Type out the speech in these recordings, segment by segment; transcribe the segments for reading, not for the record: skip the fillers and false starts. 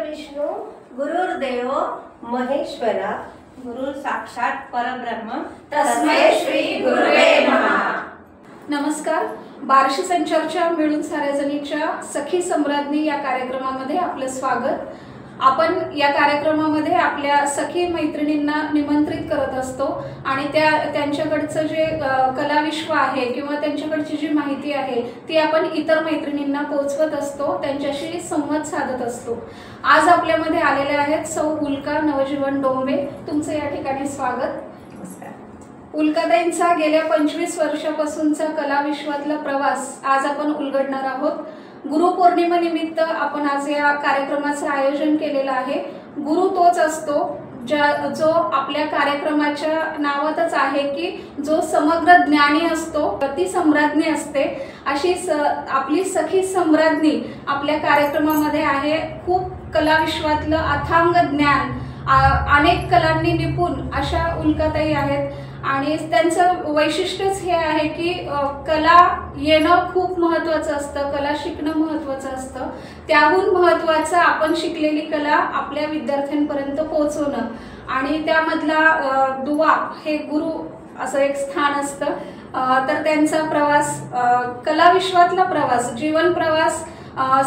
विष्णू गुरुर्देव महेश्वरा गुरु साक्षात परब्रह्म तस्मै श्री गुरुवे नमः। नमस्कार। बार्शी संचारच्या मिळून साऱ्याजणीच्या सखी सम्राज्ञी या कार्यक्रमामध्ये आपलं स्वागत। आपण या कार्यक्रमामध्ये आपल्या सखी मैत्रिणींना निमंत्रित करत असतो आणि त्यांच्याकडचं जे कलाविश्व आहे किंवा त्यांच्याकडची जी माहिती आहे ती आपण इतर मैत्रिणींना पोहोचवत असतो, त्यांच्याशी संवाद साधत असतो। आज आपल्यामध्ये आलेले आहेत सौ उल्का नवजीवन डोंबे। तुमचं या ठिकाणी स्वागत। उल्काताईंचा गेल्या 25 वर्षापासूनचा कलाविश्वातला प्रवास आज आपण उलगडणार आहोत। गुरुपौर्णिमेनिमित्त आपण आज या कार्यक्रमाचं आयोजन केलेलं आहे। गुरु तोच असतो जो आपल्या कार्यक्रमाच्या नावातच आहे की जो समग्र ज्ञानी असतो, ती सम्राज्ञी असते। अशी आपली सखी सम्राज्ञी आपल्या कार्यक्रमामध्ये आहे। खूप कलाविश्वातलं अथांग ज्ञान, अनेक कलांनी निपुण अशा उल्काताई आहेत आणि त्यांचं वैशिष्ट्यच हे आहे की कला येणं खूप महत्त्वाचं असतं, कला शिकणं महत्त्वाचं असतं। त्याहून महत्त्वाचं आपण शिकलेली कला आपल्या विद्यार्थ्यांपर्यंत पोहोचवणं आणि त्यामधला दुवा हे गुरु असं एक स्थान असतं। तर त्यांचा प्रवास, कलाविश्वातला प्रवास, जीवन प्रवास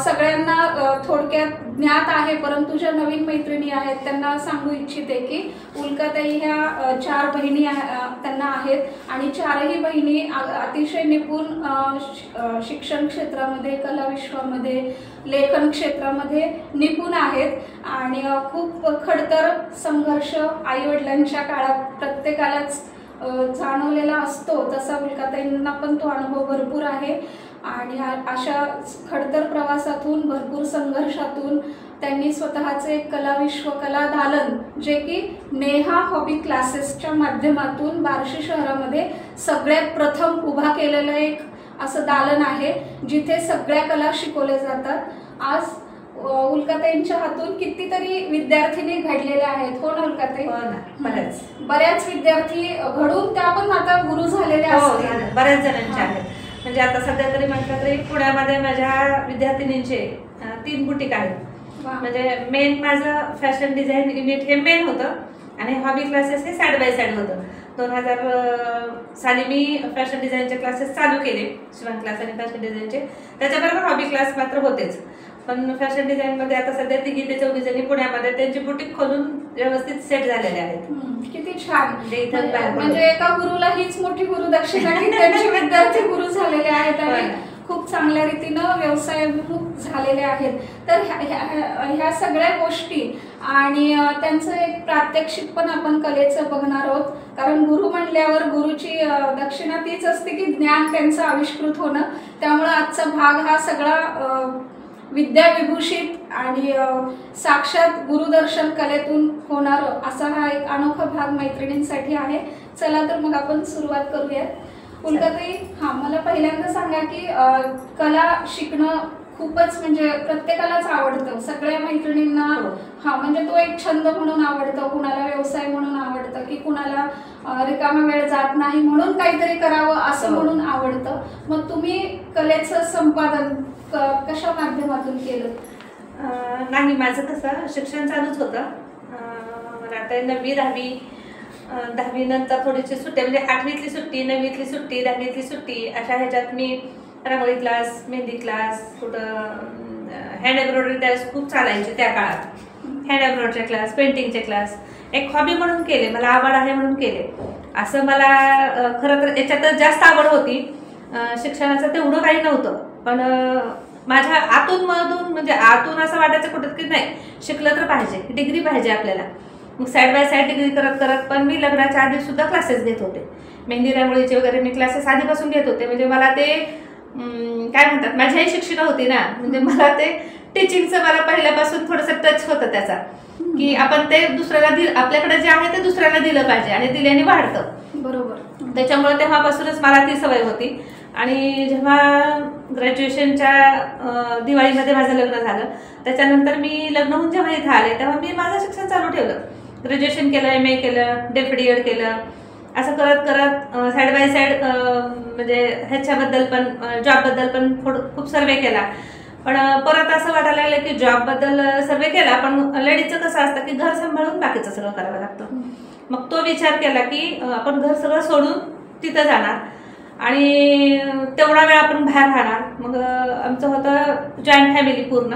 सगळ्यांना थोडक्यात ज्ञात आहे, परंतु ज्या नवीन मैत्रिणी आहेत त्यांना सांगू इच्छिते की उल्काताई ह्या 4 बहिणी त्यांना आहेत आणि 4ही बहिणी अतिशय निपुण शिक्षण क्षेत्रामध्ये, कलाविश्वामध्ये, लेखन क्षेत्रामध्ये निपुण आहेत आणि खूप खडतर संघर्ष आईवडिलांच्या काळात प्रत्येकालाच जाणवलेला असतो, तसा उल्काताईंना पण तो अनुभव भरपूर आहे आणि अशा खडतर प्रवासातून, भरपूर संघर्षातून त्यांनी स्वतःचे कलाविश्व, कला दालन जे की नेहा हॉबी क्लासेसच्या माध्यमातून बार्शी शहरामध्ये सगळ्यात प्रथम उभा केलेलं एक असं दालन आहे जिथे सगळ्या कला शिकवल्या जातात। आज उल्काताईंच्या हातून कितीतरी विद्यार्थिनी घडलेल्या आहेत, हो ना उल्काताई? बऱ्याच विद्यार्थी घडून त्या पण आता गुरु झालेल्या असतील, बऱ्याच जणांच्या आहेत। म्हणजे आता सध्या तरी म्हटलं तरी पुण्यामध्ये माझ्या विद्यार्थिनींचे 3 बुटीक आहेत। म्हणजे मेन माझं फॅशन डिझाईन युनिट हे मेन होतं आणि हॉबी क्लासेस हे साइड बाय साइड होतं। 2000 साली मी फॅशन डिझाईनचे क्लासेस चालू केले, शिवण क्लास आणि फॅशन डिझाईनचे। त्याच्याबरोबर हॉबी क्लास मात्र होतेच, पण फॅशन डिझाईनमध्ये आता सध्या 3 ते 4 जणी पुण्यामध्ये त्यांची बुटीक खोलून व्यवस्थित सेट झालेले आहेत। किती छान। म्हणजे एका गुरुला हीच मोठी गुरुदक्षिणा की त्यांचे विद्यार्थी गुरु झालेले आहेत आणि खूप चांगल्या रीतीनं व्यवसायाभिमुख झालेले आहेत। तर ह्या सगळ्या गोष्टी आणि त्यांचं एक प्रात्यक्षिक पण आपण कलेचं बघणार आहोत, कारण गुरु म्हणल्यावर गुरुची दक्षिणा तीच असते की ज्ञान त्यांचं आविष्कृत होणं। त्यामुळे आजचा भाग हा सगळा विद्याविभूषित आणि साक्षात गुरुदर्शन कलेतून होणार असा हा एक अनोखा भाग मैत्रिणींसाठी आहे। चला तर मग आपण सुरुवात करूयात। उल्काताई, मला पहिल्यांदा सांगा की कला शिकणं खूपच म्हणजे प्रत्येकालाच आवडतं, सगळ्या मैत्रिणींना म्हणजे तो एक छंद म्हणून आवडतं, कुणाला व्यवसाय म्हणून आवडतं की कुणाला रिकामा वेळ जात नाही म्हणून काहीतरी करावं असं म्हणून आवडतं। मग तुम्ही कलेचं संपादन कशा माध्यमातून केलं? नाही, माझं कसं शिक्षण चालूच होतं। मला आता 9वी 10वी नंतर थोडीशी सुट्टी, म्हणजे 8वीतली सुट्टी, 9वीतली सुट्टी, 10वीतली सुट्टी अशा ह्याच्यात मी रांगोळी क्लास, मेहंदी क्लास, कुठं हँड एम्ब्रॉयडरी त्यावेळेस खूप चालायचे त्या काळात। हँड एम्ब्रॉयडरीचे क्लास, पेंटिंगचे क्लास एक हॉबी म्हणून केले, मला आवड आहे म्हणून केले। असं मला खरं तर याच्यातच जास्त आवड होती, शिक्षणाचं तेवढं काही नव्हतं, पण माझ्या आतून म्हणजे आतून असं वाटायचं कुठं की नाही शिकलं तर पाहिजे, डिग्री पाहिजे आपल्याला। मग साईड बाय साईड डिग्री करत करत पण मी लग्नाच्या आधी सुद्धा क्लासेस घेत होते, मेहंदी रांगोळीचे वगैरे मी क्लासेस आधीपासून घेत होते। म्हणजे मला ते काय म्हणतात, माझी आई शिक्षिका होती ना, म्हणजे मला ते टीचिंगचं मला पहिल्यापासून थोडंसं टच होतं त्याचा की आपण ते दुसऱ्याला आपल्याकडे जे आहे ते दुसऱ्याला दिलं पाहिजे आणि दिल्याने वाढतं, बरोबर। त्याच्यामुळे तेव्हापासूनच मला ती सवय होती। आणि जेव्हा ग्रॅज्युएशनच्या दिवाळीमध्ये माझं लग्न झालं, त्याच्यानंतर मी लग्न होऊन जेव्हा इथं आले तेव्हा मी माझं शिक्षण चालू ठेवलं, ग्रॅज्युएशन केलं, MA केलं, डेप्युटी एड केलं, असं करत करत साईड बाय साईड म्हणजे ह्याच्याबद्दल पण जॉबबद्दल पण खूप सर्वे केला। पण परत असं वाटायला लागलं की जॉबबद्दल सर्वे केला, पण लेडीजचं कसं असतं की घर सांभाळून बाकीचं सगळं करावं लागतं. मग तो विचार केला की आपण घर सगळं सोडून तिथं जाणार आणि तेवढा वेळ आपण बाहेर राहणार. मग आमचं होतं जॉईंट फॅमिली पूर्ण,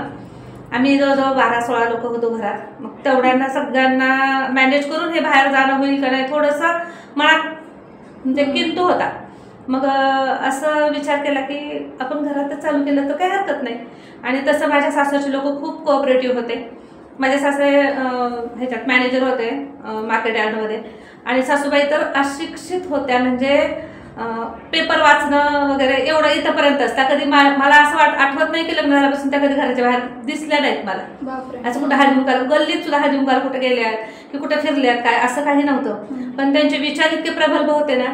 आम्ही जवळजवळ 12-16 लोक होतो घरात. मग तेवढ्यांना सगळ्यांना मॅनेज करून हे बाहेर जाणं होईल का नाही थोडंसं मनात म्हणजे किंतु होता. मग असं विचार केला की आपण घरातच चालू केलं तर काही हरकत नाही. आणि तसं माझ्या सासूचे लोक खूप कोऑपरेटिव्ह होते. माझे सासरे ह्याच्यात मॅनेजर होते मार्केट यार्डमध्ये, आणि सासूबाई तर अशिक्षित होत्या, म्हणजे पेपर वाचणं वगैरे एवढं इथंपर्यंतच. त्या कधी मला असं आठवत नाही की लग्न झाल्यापासून त्या कधी घराच्या बाहेर दिसल्या नाहीत मला. असं कुठं हरिमुंकार गल्लीत सुद्धा हरिमुंकार कुठे गेले आहेत की कुठे फिरले आहेत काय असं काही नव्हतं. पण त्यांचे विचार इतके प्रगल्भ होते ना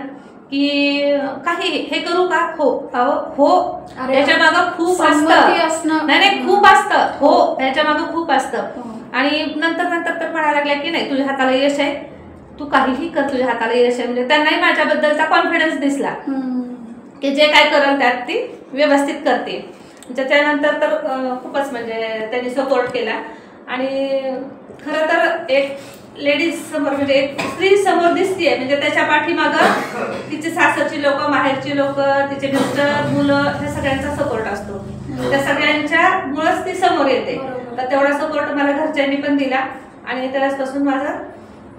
की काही हे करू का, हो हो याच्या मागं खूप असतं, नाही खूप असतं, हो याच्या मागं खूप असतं. आणि नंतर तर म्हणायला लागल्या की नाही तुझ्या हाताला यश आहे, तू काहीही कर, तुझ्या हाताला यश आहे. म्हणजे त्यांनाही माझ्याबद्दलचा कॉन्फिडन्स दिसला की जे काय करेल त्यात ती व्यवस्थित करते. त्याच्यानंतर तर खूपच म्हणजे त्यांनी सपोर्ट केला. आणि खरं तर एक लेडीज समोर म्हणजे एक स्त्री समोर दिसतीये म्हणजे त्याच्या पाठीमागं तिचे सासरची लोक, माहेरची लोक, तिचे मिस्टर, मुलं, ह्या सगळ्यांचा सपोर्ट असतो. त्या सगळ्यांच्या मुळेच ती समोर येते. तर तेवढा सपोर्ट मला घरच्यांनी पण दिला आणि त्यावेळेसपासून माझं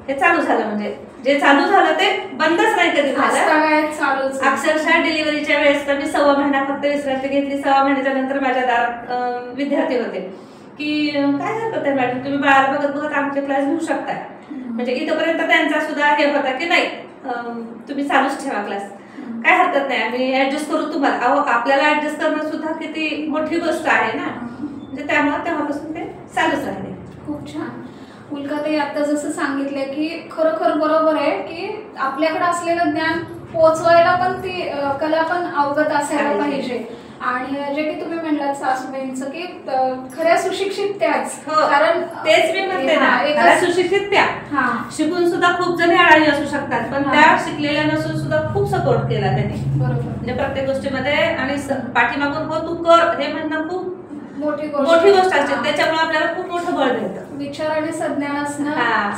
हे चालू झालं. म्हणजे जे चालू झालं ते बंदच नाही कधी झालं. अक्षरशः डिलिव्हरीच्या वेळेस तर मी 1.25 महिना फक्त विश्रांती घेतली. 1.25 महिन्याच्या नंतर माझ्या दारात विद्यार्थी होते की काय हरकत आहे मॅडम, तुम्ही बाळाला बघत बघत आमचे क्लास घेऊ शकताय. म्हणजे इथपर्यंत त्यांचा सुद्धा हे होता की नाही तुम्ही चालूच ठेवा क्लास, काय हरकत नाही, आम्ही ऍडजस्ट करू तुम्हाला. आपल्याला ऍडजस्ट करणं सुद्धा किती मोठी गोष्ट आहे ना. म्हणजे त्यामुळे तेव्हापासून ते चालूच राहिले. खूप छान. उल्काताई आता जसं सांगितलं की खरोखर बरोबर आहे की आपल्याकडे असलेलं ज्ञान पोहोचवायला पण ती कला पण अवगत असायला पाहिजे. आणि जे की तुम्ही म्हणलात सासूबाईंचं की खऱ्या सुशिक्षित त्याच, कारण तेच मी म्हणते ना, खऱ्या सुशिक्षित त्या शिकून सुद्धा खूप जणी अडाणी असू शकतात, पण त्या शिकलेल्या नसून सुद्धा खूप सपोर्ट केला त्यांनी. बरोबर. म्हणजे प्रत्येक गोष्टीमध्ये आणि पाठीमागून हो तू कर हे म्हणणं खूप मोठी गोष्ट असते. त्याच्यामुळे आपल्याला खूप मोठं बळ मिळतं. विचार आणि संज्ञान असणं,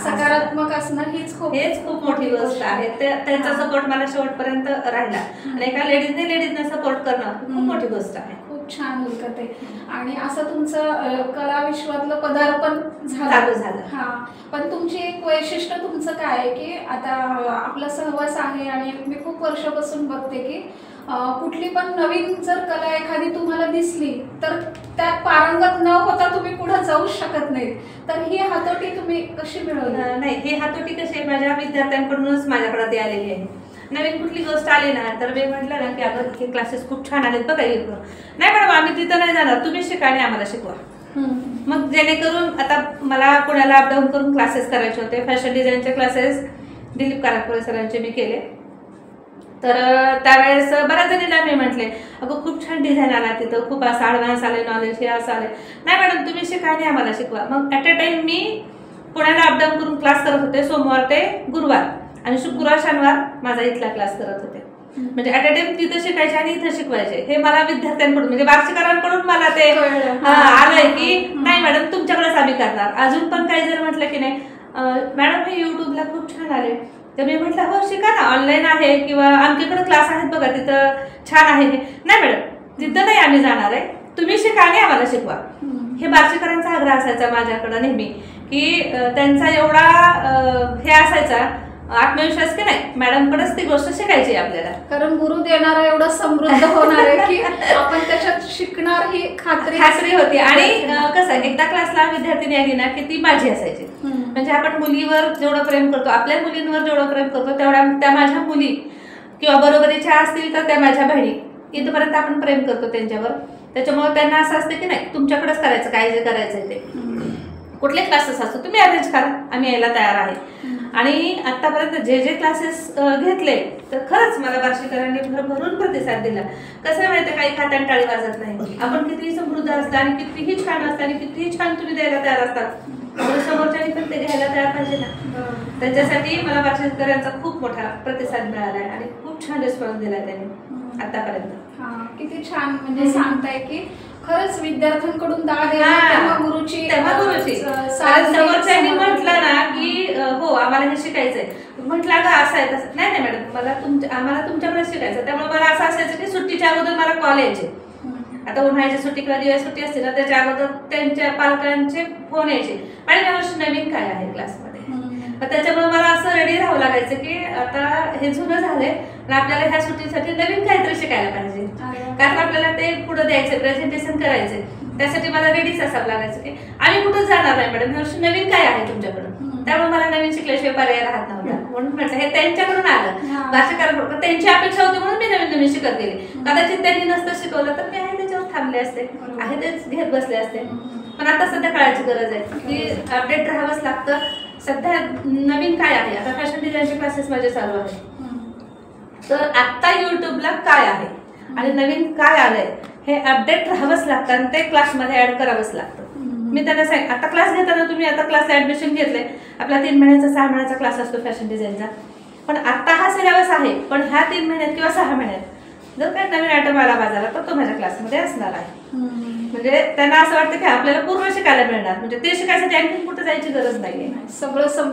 सकारात्मक असणं हेच खूप मोठी गोष्ट आहे. त्यांचा सपोर्ट मला शेवटपर्यंत राहिला. आणि एका लेडीजने सपोर्ट करणं खूप मोठी गोष्ट आहे. खूप छान उल्काताई. आणि असं तुमचं कला विश्वातलं पदार्पण झालं. हा, पण तुमची एक वैशिष्ट्य तुमचं काय आहे की आता आपला सहवास आहे आणि मी खूप वर्षापासून बघते की कुठली पण नवीन जर कला एखादी तुम्हाला दिसली तर त्यात पारंगत न होता तुम्ही पुढे जाऊ शकत नाही. तर ही हातोटी तुम्ही कशी मिळवली? नाही, ही हातोटी कशी माझ्या विद्यार्थ्यांकडूनच माझ्याकडे ती आलेली आहे. नवीन कुठली गोष्ट आली ना तर मी म्हटलं ना की अगं हे क्लासेस खूप छान आलेत बघा, नाही मॅडम आम्ही तिथं नाही जाणार, तुम्ही शिका आणि आम्हाला शिकवा. मग जेणेकरून आता मला पुण्याला अपडाऊन करून क्लासेस करायचे होते. फॅशन डिझाईनचे क्लासेस दिलीप काराटपुरे सरांचे मी केले. तर त्यावेळेस बऱ्याच जणींना मी म्हटले अगं खूप छान डिझाईन आला तिथं, खूप असं ॲडव्हान्स आले नॉलेज, हे असं आले. नाही मॅडम तुम्ही शिका आणि आम्हाला शिकवा. मग ॲट अ टाइम मी पुण्याला अपडाऊन करून क्लास करत होते, सोमवार ते गुरुवार, आणि शुक्रवार शनिवार माझा इथला क्लास करत होते. म्हणजे ॲट अ टाइम तिथं शिकायचे आणि इथं शिकवायचे. हे मला विद्यार्थ्यांकडून म्हणजे बार्शीकरांकडून मला ते आलंय की नाही मॅडम तुमच्याकडेच आम्ही करणार. अजून पण काही जर म्हटलं की नाही मॅडम हे युट्यूबला खूप छान आले, तर मी म्हटलं हो शिका ना, ऑनलाईन आहे किंवा आमच्याकडे क्लास आहेत बघा तिथं छान आहे. नाही मॅडम तिथं नाही आम्ही जाणार आहे, तुम्ही शिका आणि आम्हाला शिकवा. हे बार्शीकरांचा आग्रह असायचा माझ्याकडं नेहमी की त्यांचा एवढा हे असायचा आत्मविश्वास की नाही मॅडमकडेच ती गोष्ट शिकायची आपल्याला, कारण गुरु देणारा एवढा समृद्ध होणार आहे की आपण त्याच्यात शिकणार ही खात्री होती. आणि कसं एकदा क्लासला विद्यार्थिनी आली ना की ती माझी असायची. म्हणजे आपण मुलीवर जेवढं प्रेम करतो, आपल्या मुलींवर जेवढं प्रेम करतो तेवढ्या त्या माझ्या मुली किंवा बरोबरीच्या असतील तर त्या माझ्या बहिणी, इथपर्यंत आपण प्रेम करतो त्यांच्यावर. त्याच्यामुळे त्यांना असं असतं की नाही तुमच्याकडेच करायचं, काय जे करायचंय ते. कुठले क्लासेस असतो तुम्ही अरेंज करा, आम्ही यायला तयार आहे. आणि आतापर्यंत जे जे क्लासेस घेतले तर खरंच मला बार्शीकरांनी भरभरून प्रतिसाद दिला. कसं माहिती काही खात्यान टाळी वाजत नाही. आपण कितीही समृद्ध असता आणि कितीही छान असता आणि कितीही छान तुम्ही द्यायला तयार असतात, समोरच्यानी पण ते घ्यायला तयार पाहिजे ना. त्याच्यासाठी मला बार्शीकरांचा खूप मोठा प्रतिसाद मिळाला आहे आणि खूप छान रिस्पॉन्स दिला त्यांनी आतापर्यंत. किती छान म्हणजे सांगताय की खरंच विद्यार्थ्यांकडून दाद येते हा. तेव्हा गुरुची कारण समोरच्यांनी म्हटलं ना की हो आम्हाला हे शिकायचंय, म्हटलं का असं आहे तसं नाही नाही मॅडम, आम्हाला तुमच्याकडे शिकायचं. त्यामुळे मला असं असायचं की सुट्टीच्या अगोदर मला कॉल यायचे. आता उन्हाळ्याची सुट्टी किंवा दिवाळी सुट्टी असते ना, त्याच्या अगोदर त्यांच्या पालकांचे फोन यायचे, आणि या वर्षी नवीन काय आहे क्लासमध्ये. त्याच्यामुळे मला असं रेडी राहावं लागायचं की आता हे जुनं झालंय आणि आपल्याला ह्या सुट्टीसाठी नवीन काहीतरी शिकायला पाहिजे, कारण आपल्याला ते पुढे द्यायचं, प्रेझेंटेशन करायचंय. त्यासाठी मला रेडीच असावं लागायचं की आम्ही कुठं जाणार नाही मॅडम, ह्या वर्षी नवीन काय आहे तुमच्याकडं. त्यामुळे मला नवीन शिकल्याशिवाय पर्याय राहत नव्हता. म्हणून म्हटलं हे त्यांच्याकडून आलं, भाषेकरांकडून त्यांची अपेक्षा होती म्हणून मी नवीन नवीन शिकत गेले. कदाचित त्यांनी नसतं शिकवलं तर मी आहे त्याच्यावर थांबले असते, आहे तेच घेत बसले असते. पण आता सध्या काळाची गरज आहे की अपडेट राहावंच लागतं. सध्या नवीन काय आहे, आता फॅशन डिझाईनचे क्लासेस माझे चालू आहेत, तर आता युट्यूबला काय आहे आणि नवीन काय आलंय हे अपडेट राहावंच लागतं आणि ते क्लासमध्ये ऍड करावंच लागतं. मी त्यांना सांग आता क्लास घेताना तुम्ही आता क्लासला ऍडमिशन घेतलंय, आपला 3 महिन्याचा 6 महिन्याचा क्लास असतो फॅशन डिझाईनचा, पण आता हा सिलेबस आहे, पण ह्या 3 महिन्यात किंवा 6 महिन्यात जर काही नवीन आयटम आला बाजारात तर तो माझ्या क्लासमध्ये असणार आहे. म्हणजे त्यांना असं वाटतं की आपल्याला पूर्ण शिकायला मिळणार, म्हणजे ते शिकायसाठी आणखी कुठे जायची गरज नाहीये, सगळं असं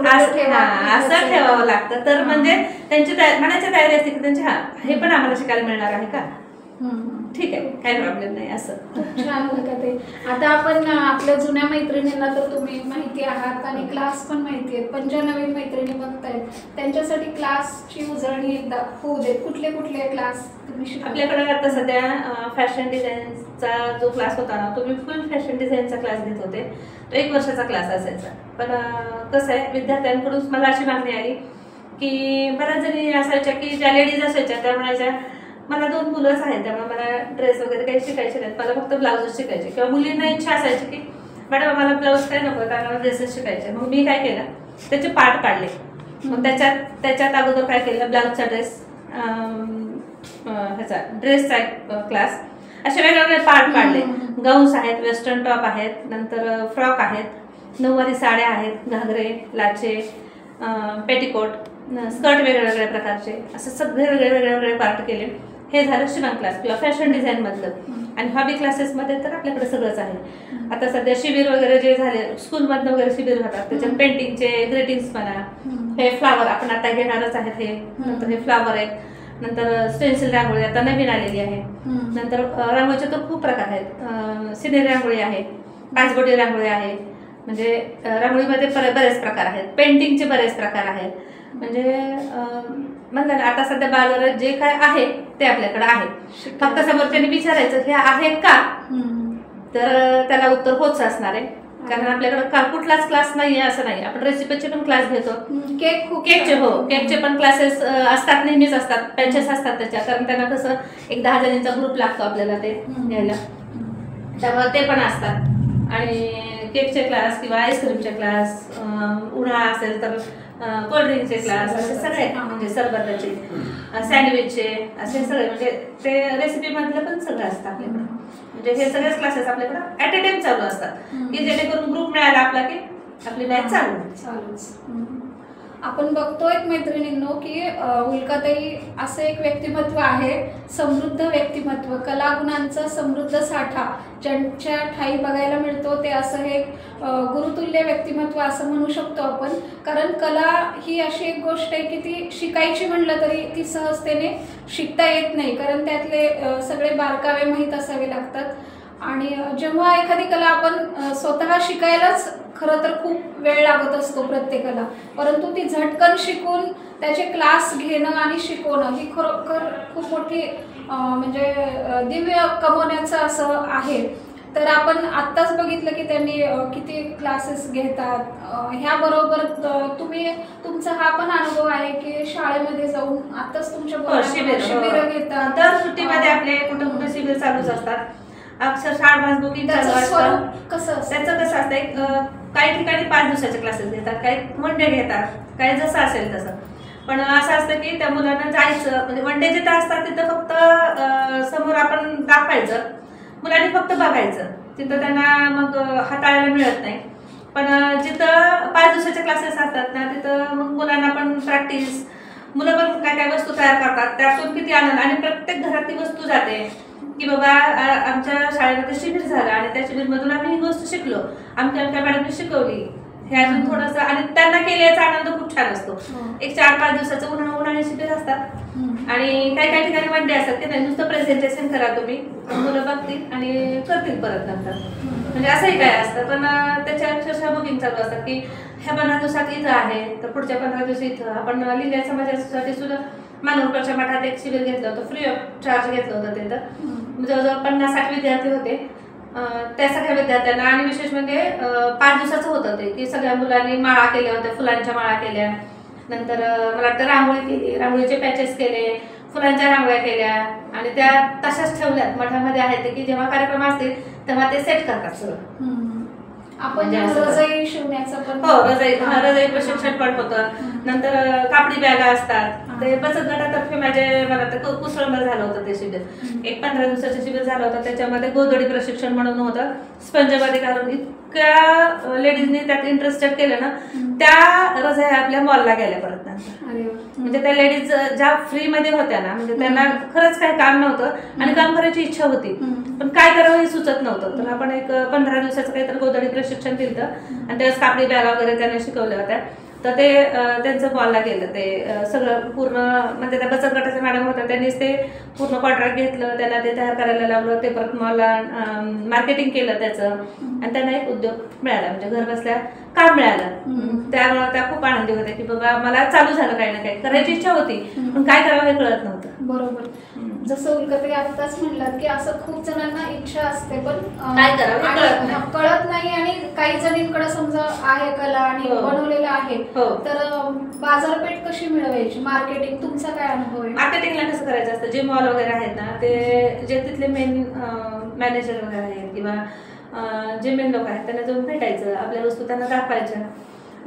ठेवावं लागतं. तर म्हणजे त्यांची मनाची तयारी असते की त्यांची हे पण आम्हाला शिकायला मिळणार आहे का, ठीक आहे काही प्रॉब्लेम नाही. असं खूप छान होतं ते. आता आपण आपल्या जुन्या मैत्रिणींना तर तुम्ही माहिती आहात आणि क्लास पण माहिती आहेत, पण ज्या नवीन मैत्रिणी बघतायत त्यांच्यासाठी क्लासची उजळणी एकदा होऊ देत. कुठले कुठले क्लास तुम्ही शिकवता? आपल्याकडे आता सध्या फॅशन डिझाईनचा जो क्लास होता ना, तो मी फुल फॅशन डिझाईनचा क्लास घेत होते. तो 1 वर्षाचा क्लास असायचा. पण कसं आहे, विद्यार्थ्यांकडून मला अशी मागणी आली की बऱ्याच जणी असायच्या की ज्या लेडीज असायच्या त्या म्हणायच्या मला 2 मुलंच आहेत, त्यामुळे मला ड्रेस वगैरे काही शिकायचे नाहीत, मला फक्त ब्लाउजच शिकायचे. किंवा मुलींना इच्छा असायची की मॅडम मला ब्लाऊज काय नको, मला ड्रेसेस शिकायचे. मग मी काय केलं, त्याचे पार्ट काढले. मग त्याच्यात अगोदर काय केलं, ब्लाऊजचा ड्रेस, ह्याचा ड्रेसचा एक क्लास, असे वेगवेगळे पार्ट काढले. गाऊन्स आहेत, वेस्टर्न टॉप आहेत, नंतर फ्रॉक आहेत, नऊवारी साड्या आहेत, घागरे, लाचे, पेटिकोट, स्कर्ट वेगवेगळ्या प्रकारचे, असं सगळे वेगळे पार्ट केले. हे झालं शिवण क्लास किंवा फॅशन डिझाईन मधलं. आणि हॉबी क्लासेसमध्ये तर आपल्याकडे सगळंच आहे. आता सध्या शिबिर वगैरे जे झाले स्कूलमधनं वगैरे शिबिर होतात, त्याच्यात पेंटिंगचे ग्रीटिंग्स म्हणा, हे फ्लावर आपण आता घेणारच आहेत, हे नंतर हे फ्लावर आहे, नंतर स्टेन्सिल रांगोळी आता नवीन आलेली आहे, नंतर रांगोळीचे तर खूप प्रकार आहेत, सिनेरी रांगोळी आहे, काचबोटी रांगोळी आहे, म्हणजे रांगोळीमध्ये बरेच प्रकार आहेत, पेंटिंगचे बरेच प्रकार आहेत. म्हणजे म्हणलं ना आता सध्या बाजारात जे काय आहे ते आपल्याकडे आहे, फक्त समोरच्याने विचारायचं हे आहे का, तर त्याला उत्तर होच असणार आहे. कारण आपल्याकडे कुठलाच क्लास नाहीये असं नाही. आपण रेसिपीचे पण क्लास घेतो, केकचे पण क्लासेस असतात, नेहमीच असतात, बॅचेस असतात त्याच्या, कारण त्यांना कसं एक 10 जणींचा ग्रुप लागतो आपल्याला ते घ्यायला, त्यामुळे ते पण असतात. आणि केकचे क्लास किंवा आईस्क्रीमचे क्लास, उन्हाळा असेल तर कोल्ड्रिंकचे क्लास, असे सगळे, म्हणजे सरबताचे, सँडविचचे, असे सगळे, म्हणजे ते रेसिपी मधलं पण सगळं असतं आपल्याकडे. म्हणजे हे सगळेच क्लासेस आपल्याकडे ऍट अ टाइम चालू असतात, की जेणेकरून ग्रुप मिळाला आपला की आपली बॅच चालूच. आपण बघतोय मैत्रिणींनो की उल्काताई असं एक व्यक्तिमत्व आहे, समृद्ध व्यक्तिमत्व, कलागुणांचा समृद्ध साठा ज्यांच्या ठाई बघायला मिळतो, ते असं हे गुरुतुल्य व्यक्तिमत्व असं म्हणू शकतो आपण. कारण कला ही अशी एक गोष्ट आहे की ती शिकायची म्हणलं तरी ती सहजतेने शिकता येत नाही, कारण त्यातले सगळे बारकावे माहीत असावे लागतात. आणि जेव्हा एखादी कला आपण स्वतः शिकायलाच खरं तर खूप वेळ लागत असतो प्रत्येकाला, परंतु ती झटकन शिकून त्याचे क्लास घेणं आणि शिकवणं ही खरोखर खूप मोठी म्हणजे दिव्य कमवण्याचं असं आहे. तर आपण आत्ताच बघितलं की त्यांनी किती क्लासेस घेतात. ह्याबरोबर तुमचा हा पण अनुभव आहे की शाळेमध्ये जाऊन आत्ताच तुमच्या शिबिर घेतात, दर सुट्टीमध्ये आपले कुठे कुठे शिबिर चालूच असतात. अक्षरशः ॲडव्हान्स बुकिंग चालू असतं. त्याचं कसं असतं, काही ठिकाणी 5 दिवसाचे क्लासेस घेतात, काही 1 डे घेतात, काही जसं असेल तसं. पण असं असतं की त्या मुलांना जायचं, म्हणजे 1 डे जिथं असतात तिथं फक्त समोर आपण दाखवायचं, मुलांनी फक्त बघायचं, तिथं त्यांना मग हाताळायला मिळत नाही. पण जिथं 5 दिवसाचे क्लासेस असतात ना, तिथं मग मुलांना पण प्रॅक्टिस, मुलं पण काय काय वस्तू तयार करतात, त्यातून किती आनंद, आणि प्रत्येक घरात ती वस्तू जाते, की बाबा आमच्या शाळेमध्ये शिबिर झालं आणि त्या शिबिरमधून आम्ही ही गोष्ट शिकलो, आमच्या मॅडमने शिकवली, हे अजून थोडंसं, आणि त्यांना केल्याचा आनंद खूप छान असतो. एक 4-5 दिवसाचं उन्हाळी शिबिर असतात आणि काही ठिकाणी वन डे असतात की नाही, नुसतं प्रेझेंटेशन करा तुम्ही, मुलं बघतील आणि करतील परत नंतर, म्हणजे असंही काय असतं. पण त्याच्या अक्षरशः बुकिंग चालू असतात की ह्या 15 दिवसात इथं आहे, तर पुढच्या 15 दिवस इथं. आपण लिंगायत समाजासाठी सुद्धा मानूरकडच्या मठात एक शिबिर घेतलं होतं, फ्री ऑफ चार्ज घेतलं होतं. तिथं जवळजवळ 50-60 विद्यार्थी होते. त्या सगळ्या विद्यार्थ्यांना, आणि विशेष म्हणजे 5 दिवसाचं होतं ते, की सगळ्या मुलांनी माळा केल्या होत्या, फुलांच्या माळा केल्या, नंतर मला वाटतं रांगोळी केली, रांगोळीचे पॅचेस केले, फुलांच्या रांगोळ्या केल्या आणि त्या तशाच ठेवल्यात मठामध्ये आहेत ते, की जेव्हा कार्यक्रम असतील तेव्हा ते सेट करतात सगळं. आपण रजाई शिवण्याचं पण रजाई प्रशिक्षण पण होतं. नंतर कापडी बॅगा असतात, ते बचत गटातर्फे मला कुसळंबर झालं होतं ते शिबिर, एक 15 दिवसाचं शिबिर झालं होतं. त्याच्यामध्ये गोधडी प्रशिक्षण म्हणून होतं, स्पंजबादी घालून इतक्या लेडीजनी त्यात इंटरेस्टेड केलं ना, त्या रजाई आपल्या मॉलला गेल्या परत नंतर. म्हणजे त्या लेडीज ज्या फ्री मध्ये होत्या ना, म्हणजे त्यांना खरंच काही काम नव्हतं आणि काम करायची इच्छा होती, पण काय करावं हे सुचत नव्हतं. तर आपण एक 15 दिवसाचं काहीतरी गोधडी प्रशिक्षण दिलं आणि त्यावेळेस कापडी बॅगा वगैरे त्यांना शिकवल्या होत्या. तर ते त्यांचं मॉलला गेलं, ते सगळं पूर्ण, म्हणजे त्या बचत गटाच्या मॅडम होत्या, त्यांनीच ते पूर्ण कॉन्ट्रॅक्ट घेतलं, त्यांना ते तयार करायला लावलं, ते परत मॉलला मार्केटिंग केलं त्याचं, आणि त्यांना एक उद्योग मिळाला, म्हणजे घर बसल्या काम मिळालं. त्यामुळे त्या खूप आनंदी होत्या की बाबा मला चालू झालं, काही ना काही करायची इच्छा होती, पण काय करावं हे कळत नव्हतं. बरोबर. जसं उल्काताई आत्ताच म्हणलात की असं खूप जणांना इच्छा असते पण काय करावं कळत नाही, आणि काही जणींकडे समजा आहे कला आणि बनवलेलं आहे, तर बाजारपेठ कशी मिळवायची, मार्केटिंग, तुमचा काय अनुभव आहे? मार्केटिंगला कसं करायचं असतं, जे मॉल वगैरे आहेत ना, ते जे तिथले मेन मॅनेजर वगैरे आहेत किंवा जे मेन लोक आहेत त्यांना जाऊन भेटायचं, आपल्या वस्तू त्यांना दाखवायच्या,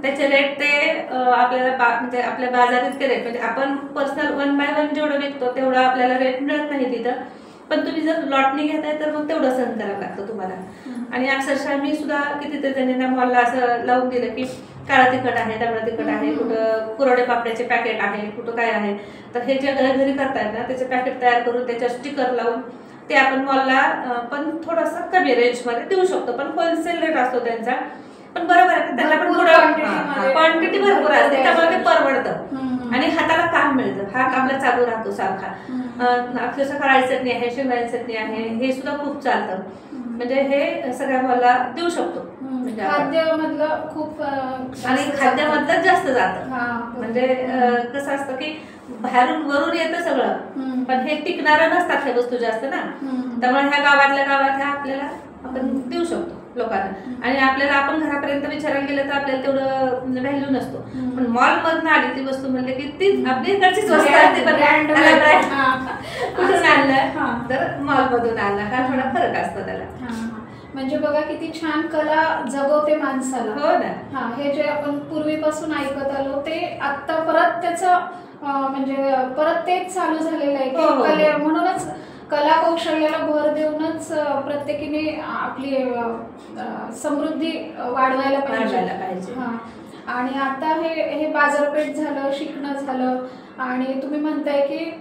त्याचे रेट ते आपल्याला म्हणजे आपल्या बाजारात ते रेट, म्हणजे आपण पर्सनल 1 by 1 जेवढं विकतो तेवढं आपल्याला रेट मिळत नाही तिथं, पण तुम्ही जर लॉटनी घेताय तर मग तेवढं सहन करावं लागतं तुम्हाला. आणि अक्षरशः मी सुद्धा कितीतरी जणांना मॉलला असं लावून दिलं की काळा तिखट आहे, तांबडा तिखट आहे, कुठं कुरवडे पापड्याचे पॅकेट आहे, कुठं काय आहे, तर हे जे घरी करतायत ना त्याचे पॅकेट तयार करून त्याच्यावर स्टिकर लावून ते आपण मॉलला पण थोडासा कमी रेंजमध्ये देऊ शकतो, पण होलसेल रेट असतो त्यांचा, पण बरोबर आहे त्याला पण थोडं क्वांटिटी भरपूर असते, त्यामुळे ते परवडतं आणि हाताला काम मिळतं, हात आपला चालू राहतो सारखा. अक्षरशः काळी चटणी आहे, शेंगदाणे चटणी आहे, हे सुद्धा खूप चालतं, म्हणजे हे सगळ्या मॉलला देऊ शकतो. खाद्यामधलं खूप, आणि खाद्यामधलं जास्त जातं, म्हणजे कसं असतं की बाहेरून वरून येतं सगळं, पण हे टिकणारं नसतात ह्या वस्तू जास्त ना, त्यामुळे ह्या गावातल्या गावात ह्या आपल्याला आपण देऊ शकतो लोकांना. आणि आपल्याला आपण घरापर्यंत विचारायला गेलं तर आपल्याला तेवढं व्हॅल्यू नसतो, पण मॉल मधून आली ती वस्तू म्हणजे की तीच आपली इकडचीच वस्तू असते, पण कुठून आणलं तर मॉल मधून आणलं, हा थोडा फरक असतो त्याला. म्हणजे बघा किती छान कला जगवते माणसाला. हो ना. हे जे आपण पूर्वीपासून ऐकत आलो ते आता परत त्याचं म्हणजे परत तेच चालू झालेलं आहे की म्हणूनच कला कौशल्याला भर देऊनच प्रत्येकीने आपली समृद्धी वाढवायला पाहिजे. आणि आता हे बाजारपेठ झालं, शिकणं झालं, आणि तुम्ही म्हणताय की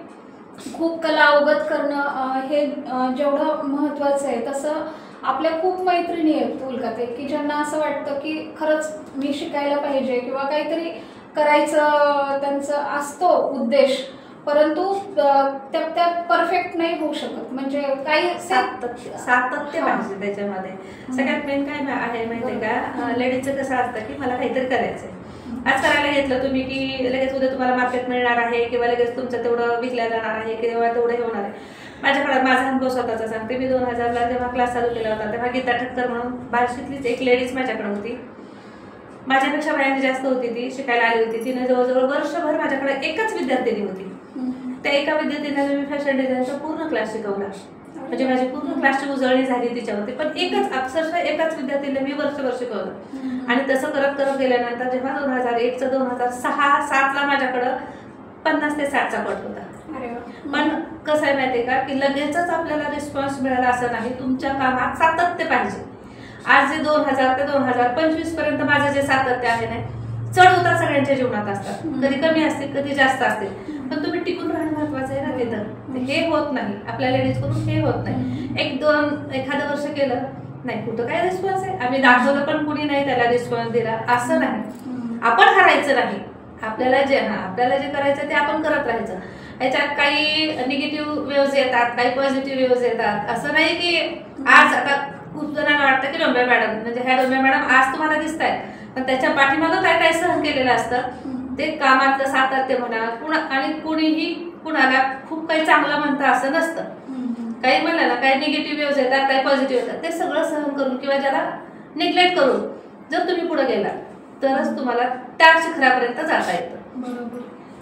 खूप कला अवगत करणं हे जेवढं महत्वाचं आहे, तसं आपल्या खूप मैत्रिणी आहेत उल्काताई की ज्यांना असं वाटतं की खरंच मी शिकायला पाहिजे किंवा काहीतरी करायचं त्यांचं असतो उद्देश, परंतु त्यात परफेक्ट नाही होऊ शकत, म्हणजे काही सातत्य पाहिजे त्याच्यामध्ये. सगळ्यात मेन काय आहे माहितीये का, लेडीजचं कसं असतं की मला काहीतरी करायचंय, आज करायला घेतलं तुम्ही की लगेच उद्या तुम्हाला मार्केट मिळणार आहे किंवा लगेच तुमचं तेवढं विकल्या जाणार आहे किंवा तेवढं हे होणार आहे. माझ्याकडे माझा अनुभव स्वतःचा सांगते, मी 2000ला जेव्हा क्लास चालू केला होता तेव्हा गीता ठक्कर म्हणून बार्शीतलीच एक लेडीज माझ्याकडे होती, माझ्यापेक्षा वयाने जास्त होती, ती शिकायला आली होती. तिने जवळजवळ वर्षभर माझ्याकडे एकच विद्यार्थिनी होती, त्या एका विद्यार्थीने मी फॅशन डिझाईनचा पूर्ण क्लास शिकवला, म्हणजे माझी पूर्ण क्लासची उजळणी झाली तिच्यावरती, पण एकच अक्षरशः एकाच विद्यार्थीला मी वर्षभर शिकवलं. आणि तसं करत करत गेल्यानंतर जेव्हा 2001चं 2006-07ला माझ्याकडं 50 ते 60चा पट होता. पण कसं आहे माहितीये का की लगेचच आपल्याला रिस्पॉन्स मिळाला असं नाही, तुमच्या कामात सातत्य पाहिजे. आज जे 2000 ते 2025 पर्यंत माझं जे सातत्य आहे ना, चढ उतार सगळ्यांच्या जीवनात असतात, कधी कमी असतील कधी जास्त असतील, पण तुम्ही टिकून राहणं महत्वाचं आहे ना तिथं. हे होत नाही आपल्या लेडीज कडून, हे होत नाही. एखादं वर्ष केलं नाही, कुठं काय रिस्पॉन्स आहे, आम्ही दाखवलं पण कुणी नाही त्याला रिस्पॉन्स दिला, असं नाही. आपण हरायचं नाही. आपल्याला जे करायचं ते आपण करत राहायचं. याच्यात काही निगेटिव्ह वेव्ज येतात, काही पॉझिटिव्ह वेव्ज येतात. असं नाही की आज आता खूप जणांना वाटतं की डोंबे मॅडम म्हणजे ह्या डोंबे मॅडम आज तुम्हाला दिसत आहेत, पण त्याच्या पाठीमागं काय काय सहन केलेलं असतं. ते कामातलं सातत्य म्हणा, आणि कुणीही कुणाला खूप काही चांगलं म्हणतं असं नसतं. काही म्हणलं ना, काही निगेटिव्ह वेव्ज येतात, काही पॉझिटिव्ह येतात, ते सगळं सहन करून किंवा ज्याला निग्लेक्ट करून जर तुम्ही पुढे गेला तरच तुम्हाला त्या शिखरापर्यंत जाता येतं.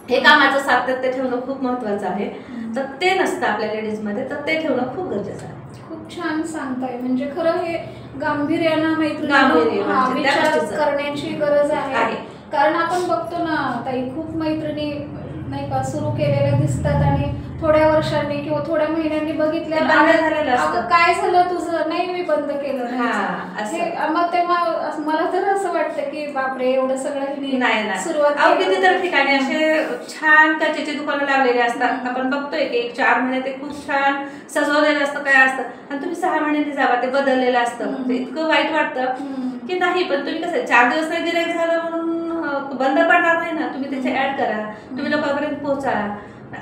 हे कामाचं सातत्य ठेवणं खूप महत्वाचं आहे. तर ते नसतं आपल्या लेडीजमध्ये, तर ते ठेवणं खूप गरजेचं आहे. खूप छान सांगताय. म्हणजे खरं हे गांभीर्यानं गांभीर्य विचार करण्याची गरज आहे. कारण आपण बघतो ना ताई, खूप मैत्रिणी नाही का सुरू केलेल्या दिसतात आणि थोड्या वर्षांनी किंवा थोड्या महिन्यांनी बघितल्या काय झालं तुझं, नाही मी बंद केलं. मग तेव्हा मला तर असं वाटतं की बापरे, एवढं सगळं सुरुवात. कितीतरी ठिकाणी असे छान काचेची दुकानं लावलेली असतात. आपण बघतोय की 4 महिने ते खूप छान सजवलेलं असतं, काय असतं, आणि तुम्ही 6 महिन्यांनी जावा ते बदललेलं असतं. ते इतकं वाईट वाटतं की नाही. पण तुम्ही कसं 4 दिवस नाही गिऱ्हाईक झालं म्हणून बंद पडणार नाही ना. तुम्ही त्याचे ऍड करा, तुम्ही लोकांपर्यंत पोहोचा.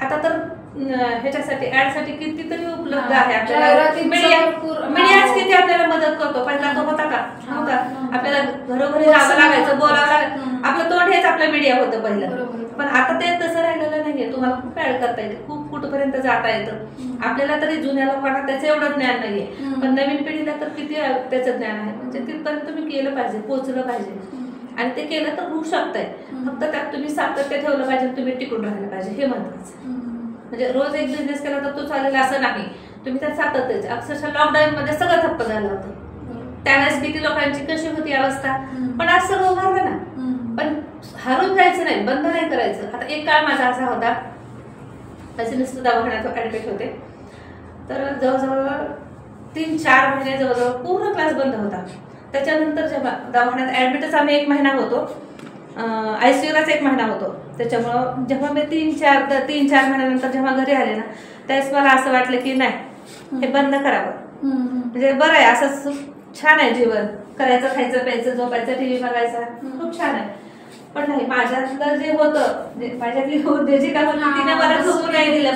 आता तर ह्याच्यासाठी ऍड साठी कितीतरी उपलब्ध आहे आपल्याला. मीडियाच किती आपल्याला मदत करतो. पहिला तो होता का नव्हता. आपल्याला घरोघरी जावं लागायचं, बोलावं लागायचं. आपलं तोंड हेच आपलं मीडिया होतं पहिलं. पण आता ते तसं राहिलेलं नाहीये. तुम्हाला खूप ऍड करता येते, खूप कुठपर्यंत जाता येतं. आपल्याला तरी जुन्या लोकांना त्याचं एवढं ज्ञान नाहीये, पण नवीन पिढीला तर किती त्याचं ज्ञान आहे. म्हणजे तिथपर्यंत तुम्ही केलं पाहिजे, पोहोचलं पाहिजे. आणि ते केलं तर होऊ शकतंय. फक्त त्यात तुम्ही सातत्य ठेवलं पाहिजे, तुम्ही टिकून राहिलं पाहिजे, हे महत्वाचं. म्हणजे रोज एक बिझनेस केला तर तो चालेल असं नाही. तुम्ही त्यात सातत्य. अक्षरशः लॉकडाऊन मध्ये सगळं ठप्प झालं होतं. त्यावेळेस किती लोकांची कशी होती अवस्था. पण आज सगळं उभारलं ना. पण हारून जायचं नाही, बंद नाही करायचं. आता एक काळ माझा असा होता, माझे मिस्टर दवाखान्यात ऍडमिट होते. तर जवळजवळ 3-4 महिने जवळजवळ पूर्ण क्लास बंद होता. त्याच्यानंतर जेव्हा दवाखान्यात ऍडमिटच आम्ही 1 महिना होतो, ICUलाच 1 महिना होतो. त्याच्यामुळं जेव्हा मी 3-4 महिन्यानंतर जेव्हा घरी आले ना, त्यावेळेस मला असं वाटलं की नाही, हे बंद करावं. म्हणजे बरं आहे, असं छान आहे जीवन. करायचं, खायचं, प्यायचं, झोपायचं, TV बघायचा, खूप छान आहे. पण नाही, माझ्यातलं जे होतं, माझ्यातली उद्योजिका होती, तिने मला झोपू नाही दिलं,